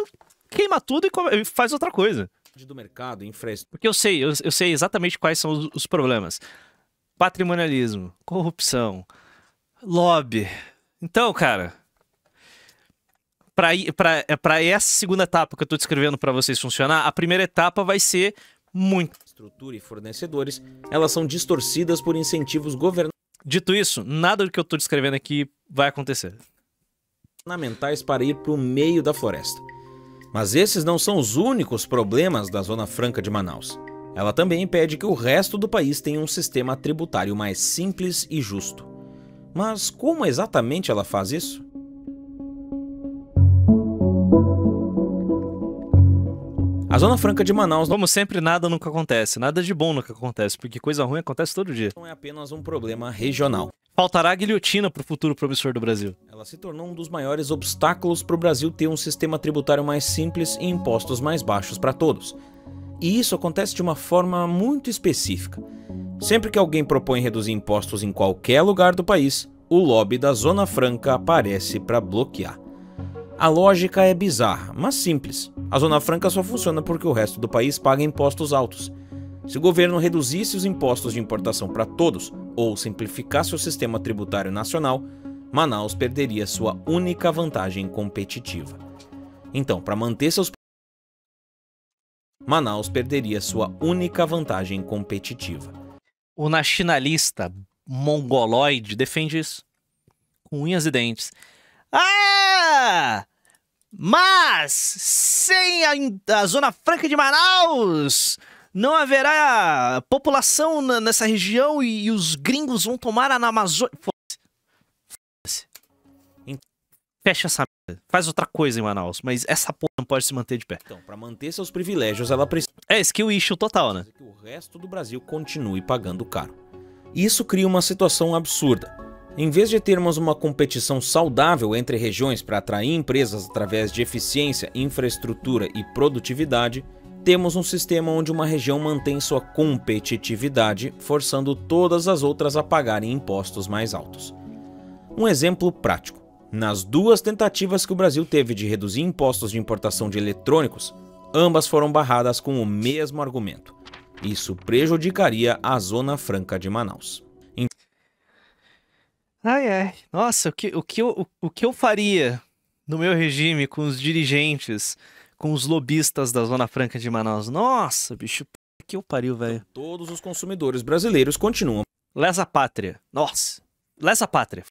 queima tudo e faz outra coisa. do mercado, infraestrutura... Porque eu sei exatamente quais são os problemas. Patrimonialismo, corrupção, lobby. Então, cara, para essa segunda etapa que eu tô descrevendo para vocês funcionar, a primeira etapa vai ser muito... estrutura e fornecedores, elas são distorcidas por incentivos governamentais Dito isso, nada do que eu tô descrevendo aqui vai acontecer. Para ir para o meio da floresta. Mas esses não são os únicos problemas da Zona Franca de Manaus. Ela também impede que o resto do país tenha um sistema tributário mais simples e justo. Mas como exatamente ela faz isso? A Zona Franca de Manaus Como sempre, nada nunca acontece. Nada de bom nunca acontece, porque coisa ruim acontece todo dia. não é apenas um problema regional. Faltará guilhotina pro futuro promissor do Brasil. Ela se tornou um dos maiores obstáculos para o Brasil ter um sistema tributário mais simples e impostos mais baixos para todos. E isso acontece de uma forma muito específica. Sempre que alguém propõe reduzir impostos em qualquer lugar do país, o lobby da Zona Franca aparece para bloquear. A lógica é bizarra, mas simples. A Zona Franca só funciona porque o resto do país paga impostos altos. Se o governo reduzisse os impostos de importação para todos, ou simplificasse o sistema tributário nacional, Manaus perderia sua única vantagem competitiva. Então, para manter seus... Manaus perderia sua única vantagem competitiva. O nacionalista mongoloide defende isso. Com unhas e dentes. Ah! Mas sem a Zona Franca de Manaus, não haverá população nessa região e os gringos vão tomar a Amazônia. Foda-se. Fecha essa merda. faz outra coisa em Manaus, mas essa porra não pode se manter de pé. Então, para manter seus privilégios, ela precisa É skill issue total, né? que o resto do Brasil continue pagando caro. Isso cria uma situação absurda. Em vez de termos uma competição saudável entre regiões para atrair empresas através de eficiência, infraestrutura e produtividade, temos um sistema onde uma região mantém sua competitividade, forçando todas as outras a pagarem impostos mais altos. Um exemplo prático. Nas 2 tentativas que o Brasil teve de reduzir impostos de importação de eletrônicos, ambas foram barradas com o mesmo argumento. Isso prejudicaria a Zona Franca de Manaus. Ai. Nossa, o que eu faria no meu regime com os dirigentes, com os lobistas da Zona Franca de Manaus? Nossa, bicho, que eu pariu, velho. Todos os consumidores brasileiros continuam. Lesa pátria. Nossa. Lesa pátria.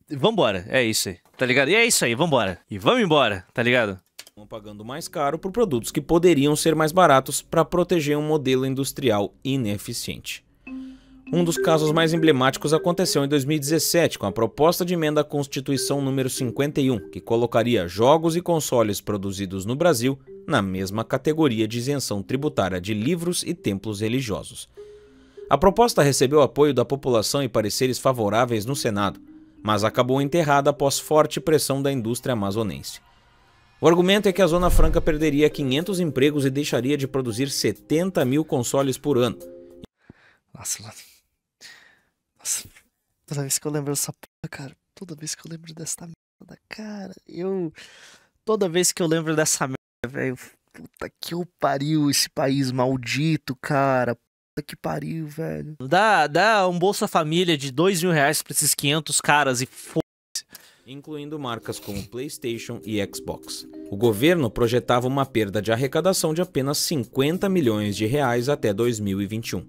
Vambora. É isso aí. Tá ligado? E é isso aí. Vambora. E vamos embora. Tá ligado? Pagando mais caro por produtos que poderiam ser mais baratos para proteger um modelo industrial ineficiente. Um dos casos mais emblemáticos aconteceu em 2017, com a proposta de emenda à Constituição número 51, que colocaria jogos e consoles produzidos no Brasil na mesma categoria de isenção tributária de livros e templos religiosos. A proposta recebeu apoio da população e pareceres favoráveis no Senado, mas acabou enterrada após forte pressão da indústria amazonense. O argumento é que a Zona Franca perderia 500 empregos e deixaria de produzir 70 mil consoles por ano. Nossa, mano. Nossa. Toda vez que eu lembro dessa porra, cara. Toda vez que eu lembro dessa merda, cara. Toda vez que eu lembro dessa merda, velho. Puta que eu pariu esse país maldito, cara. Puta que pariu, velho. Dá um Bolsa Família de R$2.000 pra esses 500 caras e incluindo marcas como PlayStation e Xbox. O governo projetava uma perda de arrecadação de apenas 50 milhões de reais até 2021.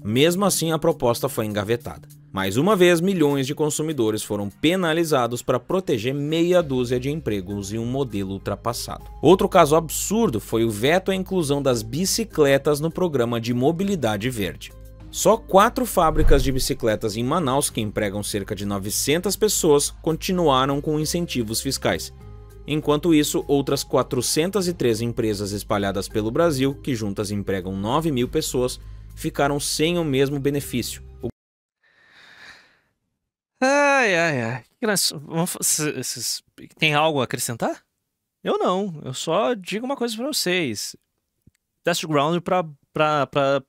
Mesmo assim, a proposta foi engavetada. Mais uma vez, milhões de consumidores foram penalizados para proteger meia dúzia de empregos em um modelo ultrapassado. Outro caso absurdo foi o veto à inclusão das bicicletas no programa de mobilidade verde. Só 4 fábricas de bicicletas em Manaus, que empregam cerca de 900 pessoas, continuaram com incentivos fiscais. Enquanto isso, outras 403 empresas espalhadas pelo Brasil, que juntas empregam 9.000 pessoas, ficaram sem o mesmo benefício. Ai. Tem algo a acrescentar? Eu não. Eu só digo uma coisa pra vocês. Test ground para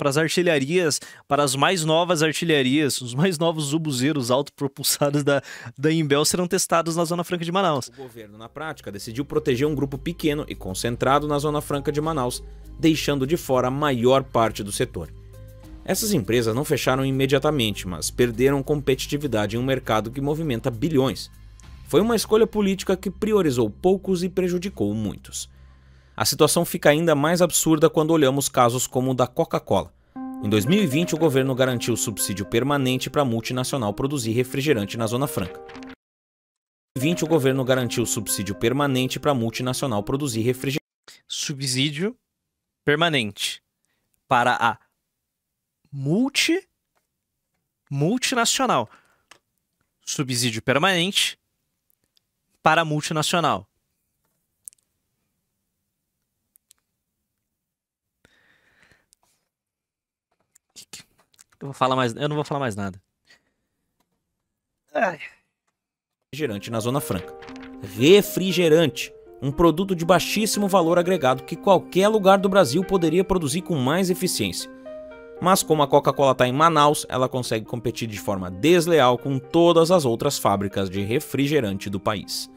as artilharias, para as mais novas artilharias, os mais novos ubuzeiros autopropulsados da Imbel serão testados na Zona Franca de Manaus. O governo, na prática, decidiu proteger um grupo pequeno e concentrado na Zona Franca de Manaus, deixando de fora a maior parte do setor. Essas empresas não fecharam imediatamente, mas perderam competitividade em um mercado que movimenta bilhões. Foi uma escolha política que priorizou poucos e prejudicou muitos. A situação fica ainda mais absurda quando olhamos casos como o da Coca-Cola. Em 2020, o governo garantiu subsídio permanente para a multinacional produzir refrigerante na Zona Franca. Em 2020, o governo garantiu subsídio permanente para a multinacional produzir refrigerante. Subsídio permanente para a multinacional. Subsídio permanente para a multinacional. Eu não vou falar mais nada. Refrigerante na Zona Franca. Refrigerante, um produto de baixíssimo valor agregado que qualquer lugar do Brasil poderia produzir com mais eficiência. Mas como a Coca-Cola está em Manaus, ela consegue competir de forma desleal com todas as outras fábricas de refrigerante do país.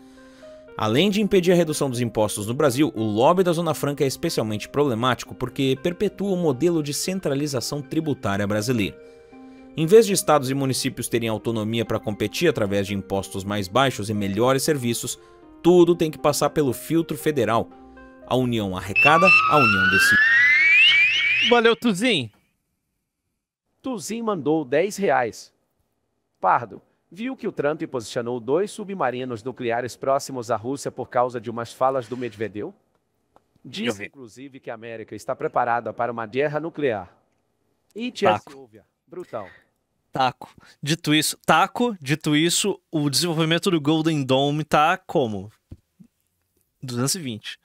Além de impedir a redução dos impostos no Brasil, o lobby da Zona Franca é especialmente problemático porque perpetua o modelo de centralização tributária brasileira. Em vez de estados e municípios terem autonomia para competir através de impostos mais baixos e melhores serviços, tudo tem que passar pelo filtro federal. A União arrecada, a União decide. Valeu, Tuzin! Tuzin mandou R$10. Pardo, viu que o Trump posicionou 2 submarinos nucleares próximos à Rússia por causa de umas falas do Medvedev? Diz, inclusive, que a América está preparada para uma guerra nuclear. E Óbvia, brutal. Taco. Dito isso, o desenvolvimento do Golden Dome tá como? 220.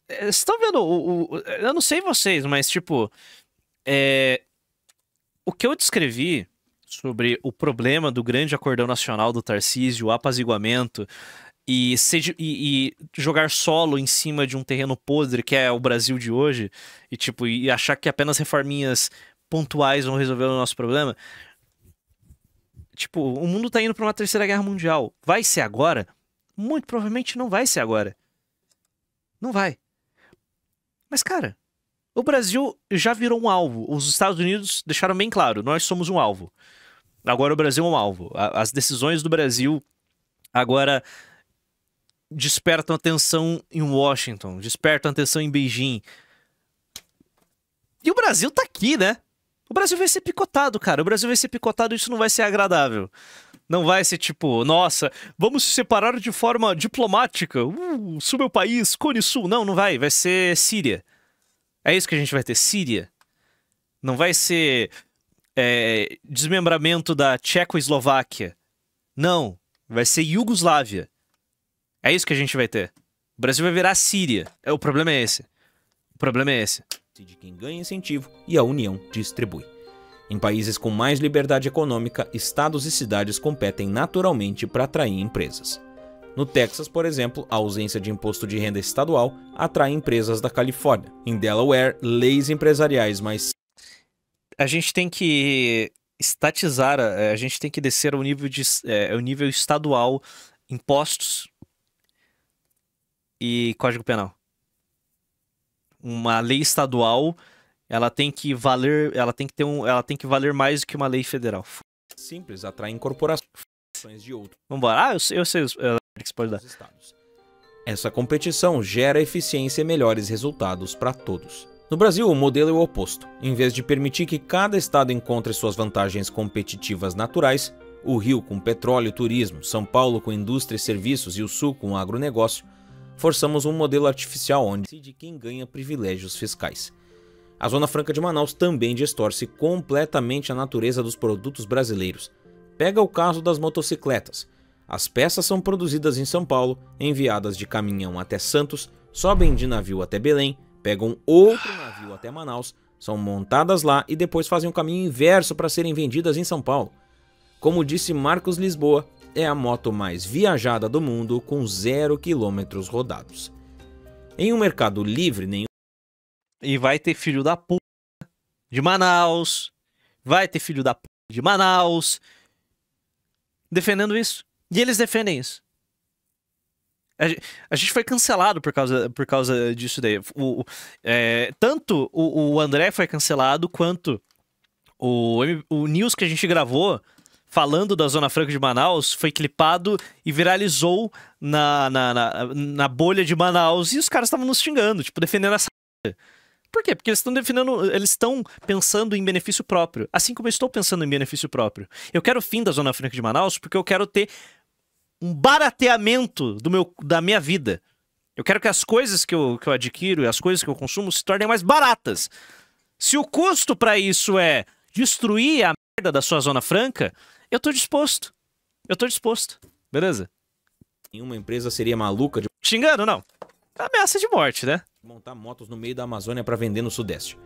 Vocês estão vendo eu não sei vocês, mas tipo, o que eu descrevi sobre o problema do grande acordão nacional do Tarcísio, o apaziguamento e jogar solo em cima de um terreno podre que é o Brasil de hoje e achar que apenas reforminhas pontuais vão resolver o nosso problema. Tipo, o mundo tá indo pra uma terceira guerra mundial. Vai ser agora? Muito provavelmente não vai ser agora. Não vai. Mas, cara, o Brasil já virou um alvo. Os Estados Unidos deixaram bem claro, nós somos um alvo. Agora o Brasil é um alvo. As decisões do Brasil agora despertam atenção em Washington, despertam atenção em Beijing. E o Brasil tá aqui, né? O Brasil vai ser picotado, cara. O Brasil vai ser picotado e isso não vai ser agradável. Não vai ser tipo, nossa, vamos se separar de forma diplomática. Sul meu país, Cone Sul. Não, não vai. Vai ser Síria. É isso que a gente vai ter, Síria. Não vai ser desmembramento da Tchecoslováquia. Não. Vai ser Iugoslávia. É isso que a gente vai ter. O Brasil vai virar Síria. O problema é esse. O problema é esse. De quem ganha incentivo e a União distribui. Em países com mais liberdade econômica, estados e cidades competem naturalmente para atrair empresas. No Texas, por exemplo, a ausência de imposto de renda estadual atrai empresas da Califórnia. Em Delaware, leis empresariais mais... A gente tem que estatizar, a gente tem que descer ao nível estadual, impostos e Código Penal. Uma lei estadual, ela tem que valer mais do que uma lei federal. Simples, atraem corporações de outros. Vambora. Eu sei os que pode dar. Estados. Essa competição gera eficiência e melhores resultados para todos. No Brasil, o modelo é o oposto. Em vez de permitir que cada estado encontre suas vantagens competitivas naturais, o Rio com petróleo e turismo, São Paulo com indústria e serviços e o Sul com agronegócio, forçamos um modelo artificial onde decide quem ganha privilégios fiscais. A Zona Franca de Manaus também distorce completamente a natureza dos produtos brasileiros. Pega o caso das motocicletas. As peças são produzidas em São Paulo, enviadas de caminhão até Santos, sobem de navio até Belém, pegam outro navio até Manaus, são montadas lá e depois fazem o caminho inverso para serem vendidas em São Paulo. Como disse Marcos Lisboa, é a moto mais viajada do mundo com 0 km rodados. Em um mercado livre, nenhum... E vai ter filho da puta de Manaus, vai ter filho da puta de Manaus defendendo isso. E eles defendem isso. A gente foi cancelado por causa disso daí. Tanto o André foi cancelado, quanto o news que a gente gravou falando da Zona Franca de Manaus foi clipado e viralizou na bolha de Manaus. E os caras estavam nos xingando, tipo, defendendo essa... Por quê? Porque eles estão pensando em benefício próprio. Assim como eu estou pensando em benefício próprio. Eu quero o fim da Zona Franca de Manaus porque eu quero ter um barateamento da minha vida. Eu quero que as coisas que eu adquiro e as coisas que eu consumo se tornem mais baratas. Se o custo para isso é destruir a merda da sua Zona Franca, eu tô disposto. Beleza? Nenhuma empresa seria maluca de... Xingando, não. Ameaça de morte, né? Montar motos no meio da Amazônia para vender no Sudeste.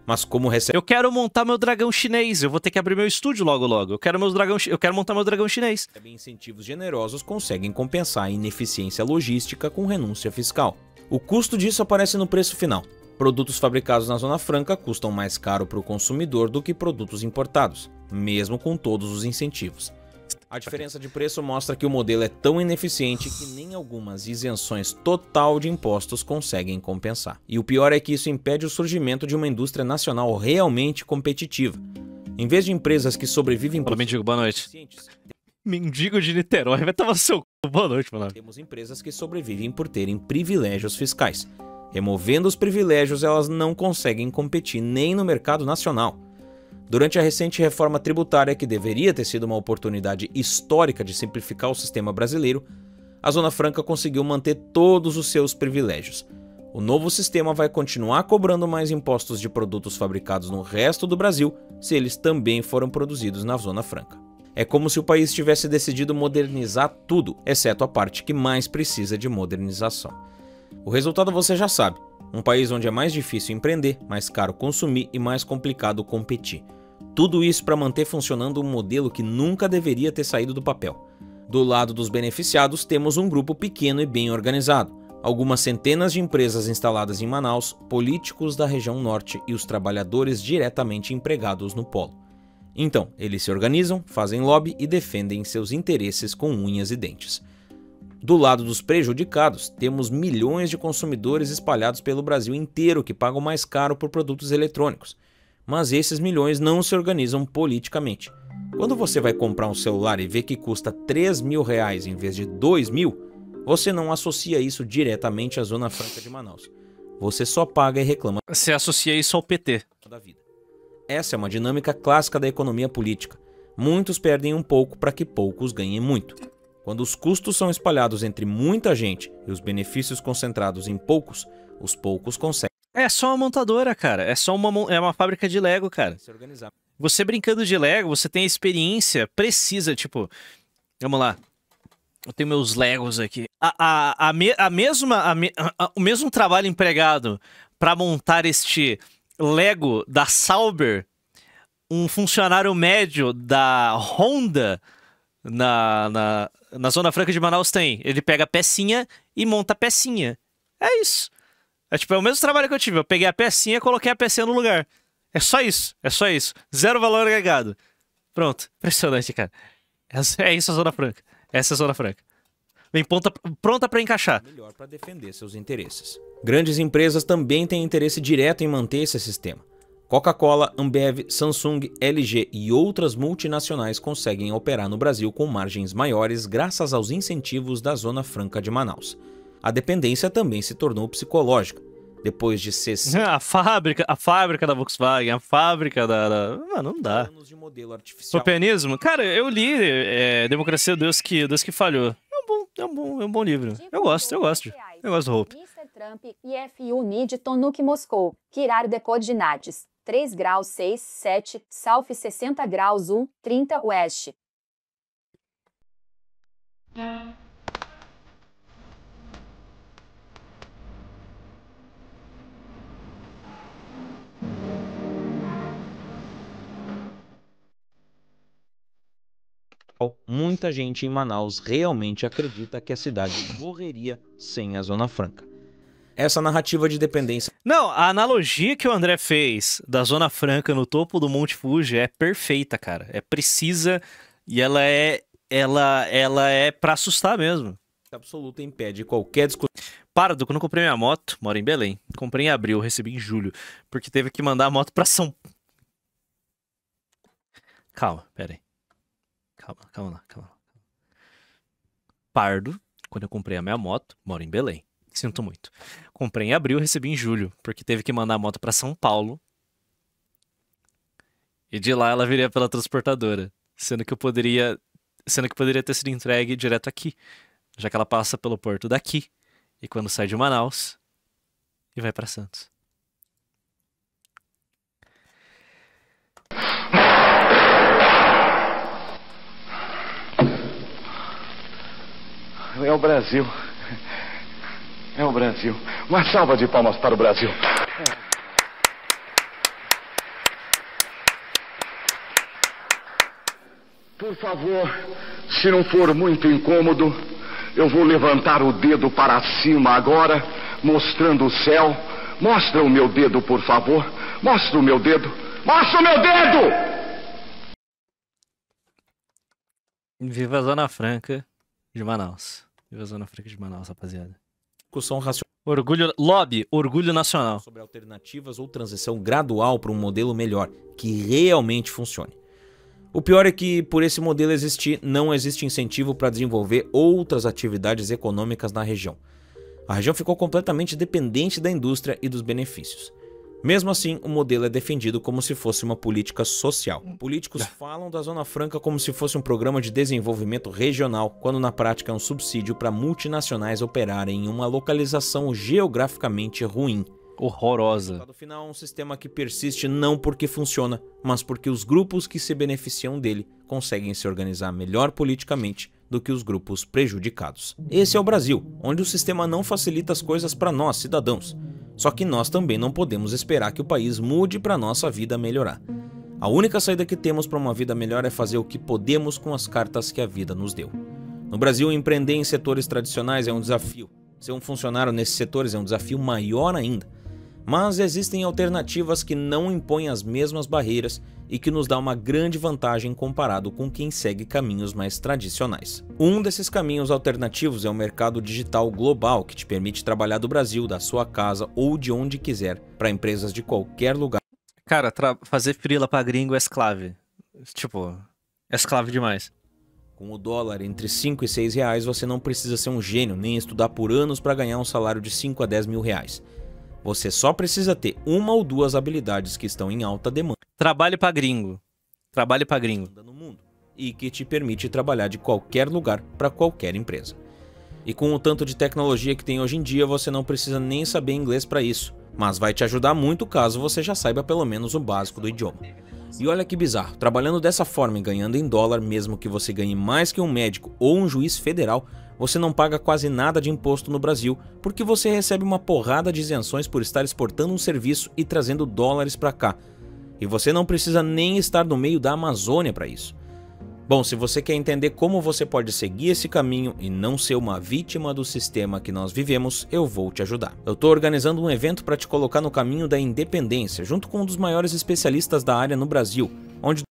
Mas como recebe... Eu quero montar meu dragão chinês. Eu vou ter que abrir meu estúdio logo. Eu quero montar meu dragão chinês. Incentivos generosos conseguem compensar a ineficiência logística com renúncia fiscal. O custo disso aparece no preço final. Produtos fabricados na Zona Franca custam mais caro para o consumidor do que produtos importados, mesmo com todos os incentivos. A diferença de preço mostra que o modelo é tão ineficiente que nem algumas isenções total de impostos conseguem compensar. E o pior é que isso impede o surgimento de uma indústria nacional realmente competitiva. Em vez de empresas que sobrevivem... Fala, mendigo, boa noite. Mendigo de Niterói, vai tomar seu c... Boa noite, mano. Temos empresas que sobrevivem por terem privilégios fiscais. Removendo os privilégios, elas não conseguem competir nem no mercado nacional. Durante a recente reforma tributária, que deveria ter sido uma oportunidade histórica de simplificar o sistema brasileiro, a Zona Franca conseguiu manter todos os seus privilégios. O novo sistema vai continuar cobrando mais impostos de produtos fabricados no resto do Brasil se eles também foram produzidos na Zona Franca. É como se o país tivesse decidido modernizar tudo, exceto a parte que mais precisa de modernização. O resultado você já sabe: um país onde é mais difícil empreender, mais caro consumir e mais complicado competir. Tudo isso para manter funcionando um modelo que nunca deveria ter saído do papel. Do lado dos beneficiados, temos um grupo pequeno e bem organizado. Algumas centenas de empresas instaladas em Manaus, políticos da região norte e os trabalhadores diretamente empregados no polo. Então, eles se organizam, fazem lobby e defendem seus interesses com unhas e dentes. Do lado dos prejudicados, temos milhões de consumidores espalhados pelo Brasil inteiro que pagam mais caro por produtos eletrônicos. Mas esses milhões não se organizam politicamente. Quando você vai comprar um celular e vê que custa R$3.000 em vez de R$2.000, você não associa isso diretamente à Zona Franca de Manaus. Você só paga e reclama. Você associa isso ao PT. Da vida. Essa é uma dinâmica clássica da economia política. Muitos perdem um pouco para que poucos ganhem muito. Quando os custos são espalhados entre muita gente e os benefícios concentrados em poucos, os poucos conseguem. É só uma montadora, cara. É uma fábrica de Lego, cara. Se organizar. Você brincando de Lego, você tem a experiência precisa, tipo... Vamos lá. Eu tenho meus Legos aqui. O mesmo trabalho empregado para montar este Lego da Sauber, um funcionário médio da Honda na Zona Franca de Manaus tem. Ele pega a pecinha e monta a pecinha. É isso. É o mesmo trabalho que eu tive. Eu peguei a pecinha e coloquei a pecinha no lugar. É só isso. É só isso. Zero valor agregado. Pronto. Impressionante, cara. É isso a Zona Franca. Essa é a Zona Franca. Vem pronta para encaixar. Melhor para defender seus interesses. Grandes empresas também têm interesse direto em manter esse sistema. Coca-Cola, Ambev, Samsung, LG e outras multinacionais conseguem operar no Brasil com margens maiores graças aos incentivos da Zona Franca de Manaus. A dependência também se tornou psicológica. Depois de 60 a fábrica da Volkswagen, a fábrica Mano, não dá. anos de modelo artificial. Utopianismo? Cara, eu li Democracia, Deus que falhou. É um bom livro. Eu gosto do Hope. Mr. Trump e FU NID Tonuk Moscou. Kirar de coordenadas. 3 graus 6, 7, South 60 graus 1, 30 West. Muita gente em Manaus realmente acredita que a cidade morreria sem a Zona Franca. Essa narrativa de dependência... Não, a analogia que o André fez da Zona Franca no topo do Monte Fuji é perfeita, cara. É precisa e ela é pra assustar mesmo. Absoluta impede qualquer discussão. Pardo, quando eu comprei minha moto, moro em Belém. Comprei em abril, recebi em julho. Porque teve que mandar a moto pra São... Calma, pera aí. Calma lá. Pardo, quando eu comprei a minha moto, moro em Belém. Sinto muito. Comprei em abril, recebi em julho, porque teve que mandar a moto pra São Paulo. E de lá ela viria pela transportadora, sendo que poderia ter sido entregue direto aqui, já que ela passa pelo porto daqui e quando sai de Manaus e vai pra Santos. É o Brasil. É o Brasil. Uma salva de palmas para o Brasil. Por favor, se não for muito incômodo, eu vou levantar o dedo para cima agora, mostrando o céu. Mostra o meu dedo, por favor. Mostra o meu dedo. Mostra o meu dedo! Viva a Zona Franca de Manaus. Viva a Zona Franca de Manaus, rapaziada. Discussão racional. Orgulho nacional. Sobre alternativas ou transição gradual para um modelo melhor, que realmente funcione. O pior é que, por esse modelo existir, não existe incentivo para desenvolver outras atividades econômicas na região. A região ficou completamente dependente da indústria e dos benefícios. Mesmo assim, o modelo é defendido como se fosse uma política social. Políticos falam da Zona Franca como se fosse um programa de desenvolvimento regional, quando na prática é um subsídio para multinacionais operarem em uma localização geograficamente ruim. Horrorosa. O resultado final é um sistema que persiste não porque funciona, mas porque os grupos que se beneficiam dele conseguem se organizar melhor politicamente do que os grupos prejudicados. Esse é o Brasil, onde o sistema não facilita as coisas para nós, cidadãos. Só que nós também não podemos esperar que o país mude para nossa vida melhorar. A única saída que temos para uma vida melhor é fazer o que podemos com as cartas que a vida nos deu. No Brasil, empreender em setores tradicionais é um desafio. Ser um funcionário nesses setores é um desafio maior ainda. Mas existem alternativas que não impõem as mesmas barreiras e que nos dá uma grande vantagem comparado com quem segue caminhos mais tradicionais. Um desses caminhos alternativos é o mercado digital global, que te permite trabalhar do Brasil, da sua casa ou de onde quiser, para empresas de qualquer lugar. Cara, fazer freela pra gringo é esclave. Tipo, é esclave demais. Com o dólar entre 5 e 6 reais, você não precisa ser um gênio nem estudar por anos para ganhar um salário de 5 a 10 mil reais. Você só precisa ter uma ou duas habilidades que estão em alta demanda. Trabalhe pra gringo. Trabalhe pra gringo. No mundo, e que te permite trabalhar de qualquer lugar para qualquer empresa. E com o tanto de tecnologia que tem hoje em dia, você não precisa nem saber inglês para isso. Mas vai te ajudar muito caso você já saiba pelo menos o básico do idioma. E olha que bizarro, trabalhando dessa forma e ganhando em dólar, mesmo que você ganhe mais que um médico ou um juiz federal, você não paga quase nada de imposto no Brasil, porque você recebe uma porrada de isenções por estar exportando um serviço e trazendo dólares para cá. E você não precisa nem estar no meio da Amazônia para isso. Bom, se você quer entender como você pode seguir esse caminho e não ser uma vítima do sistema que nós vivemos, eu vou te ajudar. Eu estou organizando um evento para te colocar no caminho da independência, junto com um dos maiores especialistas da área no Brasil, onde...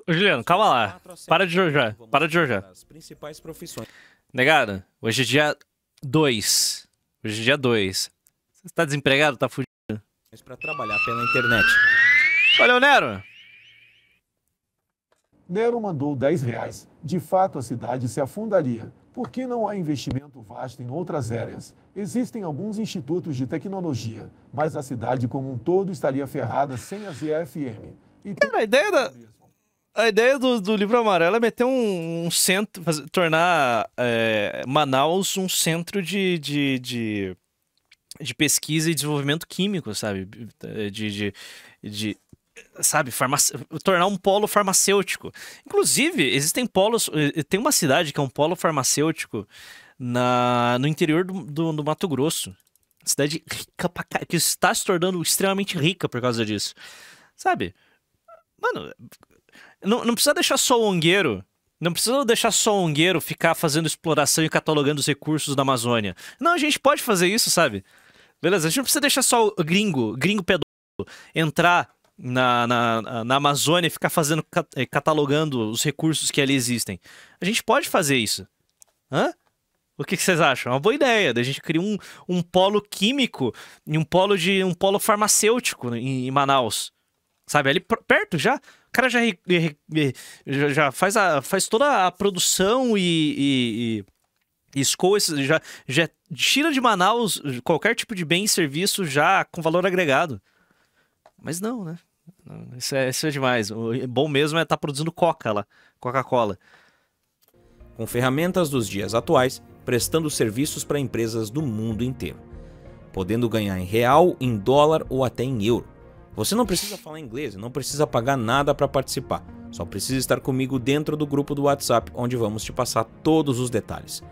Ô, Juliano, calma lá. Para de jorjar. Para de jorjar. As principais profissões. Negado, hoje é dia 2. Hoje é dia 2. Você tá desempregado? Tá fudido? Para trabalhar pela internet. Olha o Nero. Nero mandou 10 reais. De fato, a cidade se afundaria. Por que não há investimento vasto em outras áreas? Existem alguns institutos de tecnologia, mas a cidade como um todo estaria ferrada sem as EFM. E Cara, a ideia do livro amarelo é meter um centro, tornar Manaus um centro de pesquisa e desenvolvimento químico, sabe? Sabe, tornar um polo farmacêutico. Inclusive, existem polos. Tem uma cidade que é um polo farmacêutico no interior do Mato Grosso. Cidade rica pra caralho, que está se tornando extremamente rica por causa disso. Sabe? Mano, não precisa deixar só o ongueiro. Não precisa deixar só o ongueiro ficar fazendo exploração e catalogando os recursos da Amazônia. Não, a gente pode fazer isso, sabe? Beleza? A gente não precisa deixar só o gringo pedófilo, entrar na Amazônia e ficar catalogando os recursos que ali existem. A gente pode fazer isso. Hã? O que vocês acham? É uma boa ideia. A gente cria um polo químico e um polo farmacêutico em Manaus. Sabe? Ali perto já. O cara já faz toda a produção e escoa, já tira de Manaus qualquer tipo de bem e serviço já com valor agregado. Mas não, né? Isso é demais. O bom mesmo é estar produzindo Coca-Cola. Com ferramentas dos dias atuais, prestando serviços para empresas do mundo inteiro. Podendo ganhar em real, em dólar ou até em euro. Você não precisa falar inglês, não precisa pagar nada para participar. Só precisa estar comigo dentro do grupo do WhatsApp, onde vamos te passar todos os detalhes.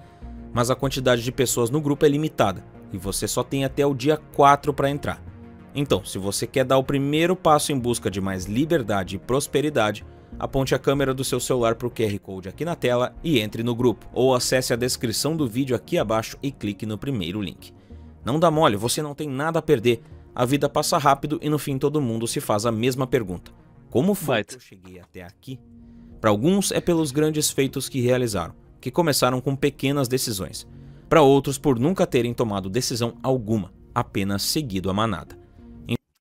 Mas a quantidade de pessoas no grupo é limitada, e você só tem até o dia 4 para entrar. Então, se você quer dar o primeiro passo em busca de mais liberdade e prosperidade, aponte a câmera do seu celular para o QR Code aqui na tela e entre no grupo, ou acesse a descrição do vídeo aqui abaixo e clique no primeiro link. Não dá mole, você não tem nada a perder. A vida passa rápido e no fim todo mundo se faz a mesma pergunta. Como foi que eu cheguei até aqui? Para alguns é pelos grandes feitos que realizaram, que começaram com pequenas decisões. Para outros por nunca terem tomado decisão alguma, apenas seguido a manada.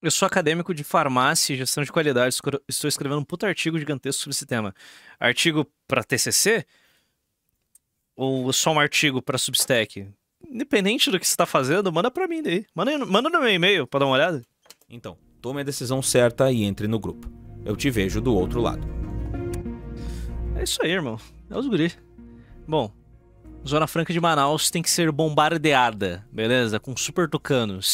Eu sou acadêmico de farmácia e gestão de qualidade, estou escrevendo um puta artigo gigantesco sobre esse tema. Artigo para TCC? Ou só um artigo para Substack? independente do que você tá fazendo, manda pra mim daí. Manda no meu e-mail pra dar uma olhada. Então, tome a decisão certa e entre no grupo. Eu te vejo do outro lado. É isso aí, irmão. É os guri. Bom, Zona Franca de Manaus tem que ser bombardeada, beleza? Com super tucanos.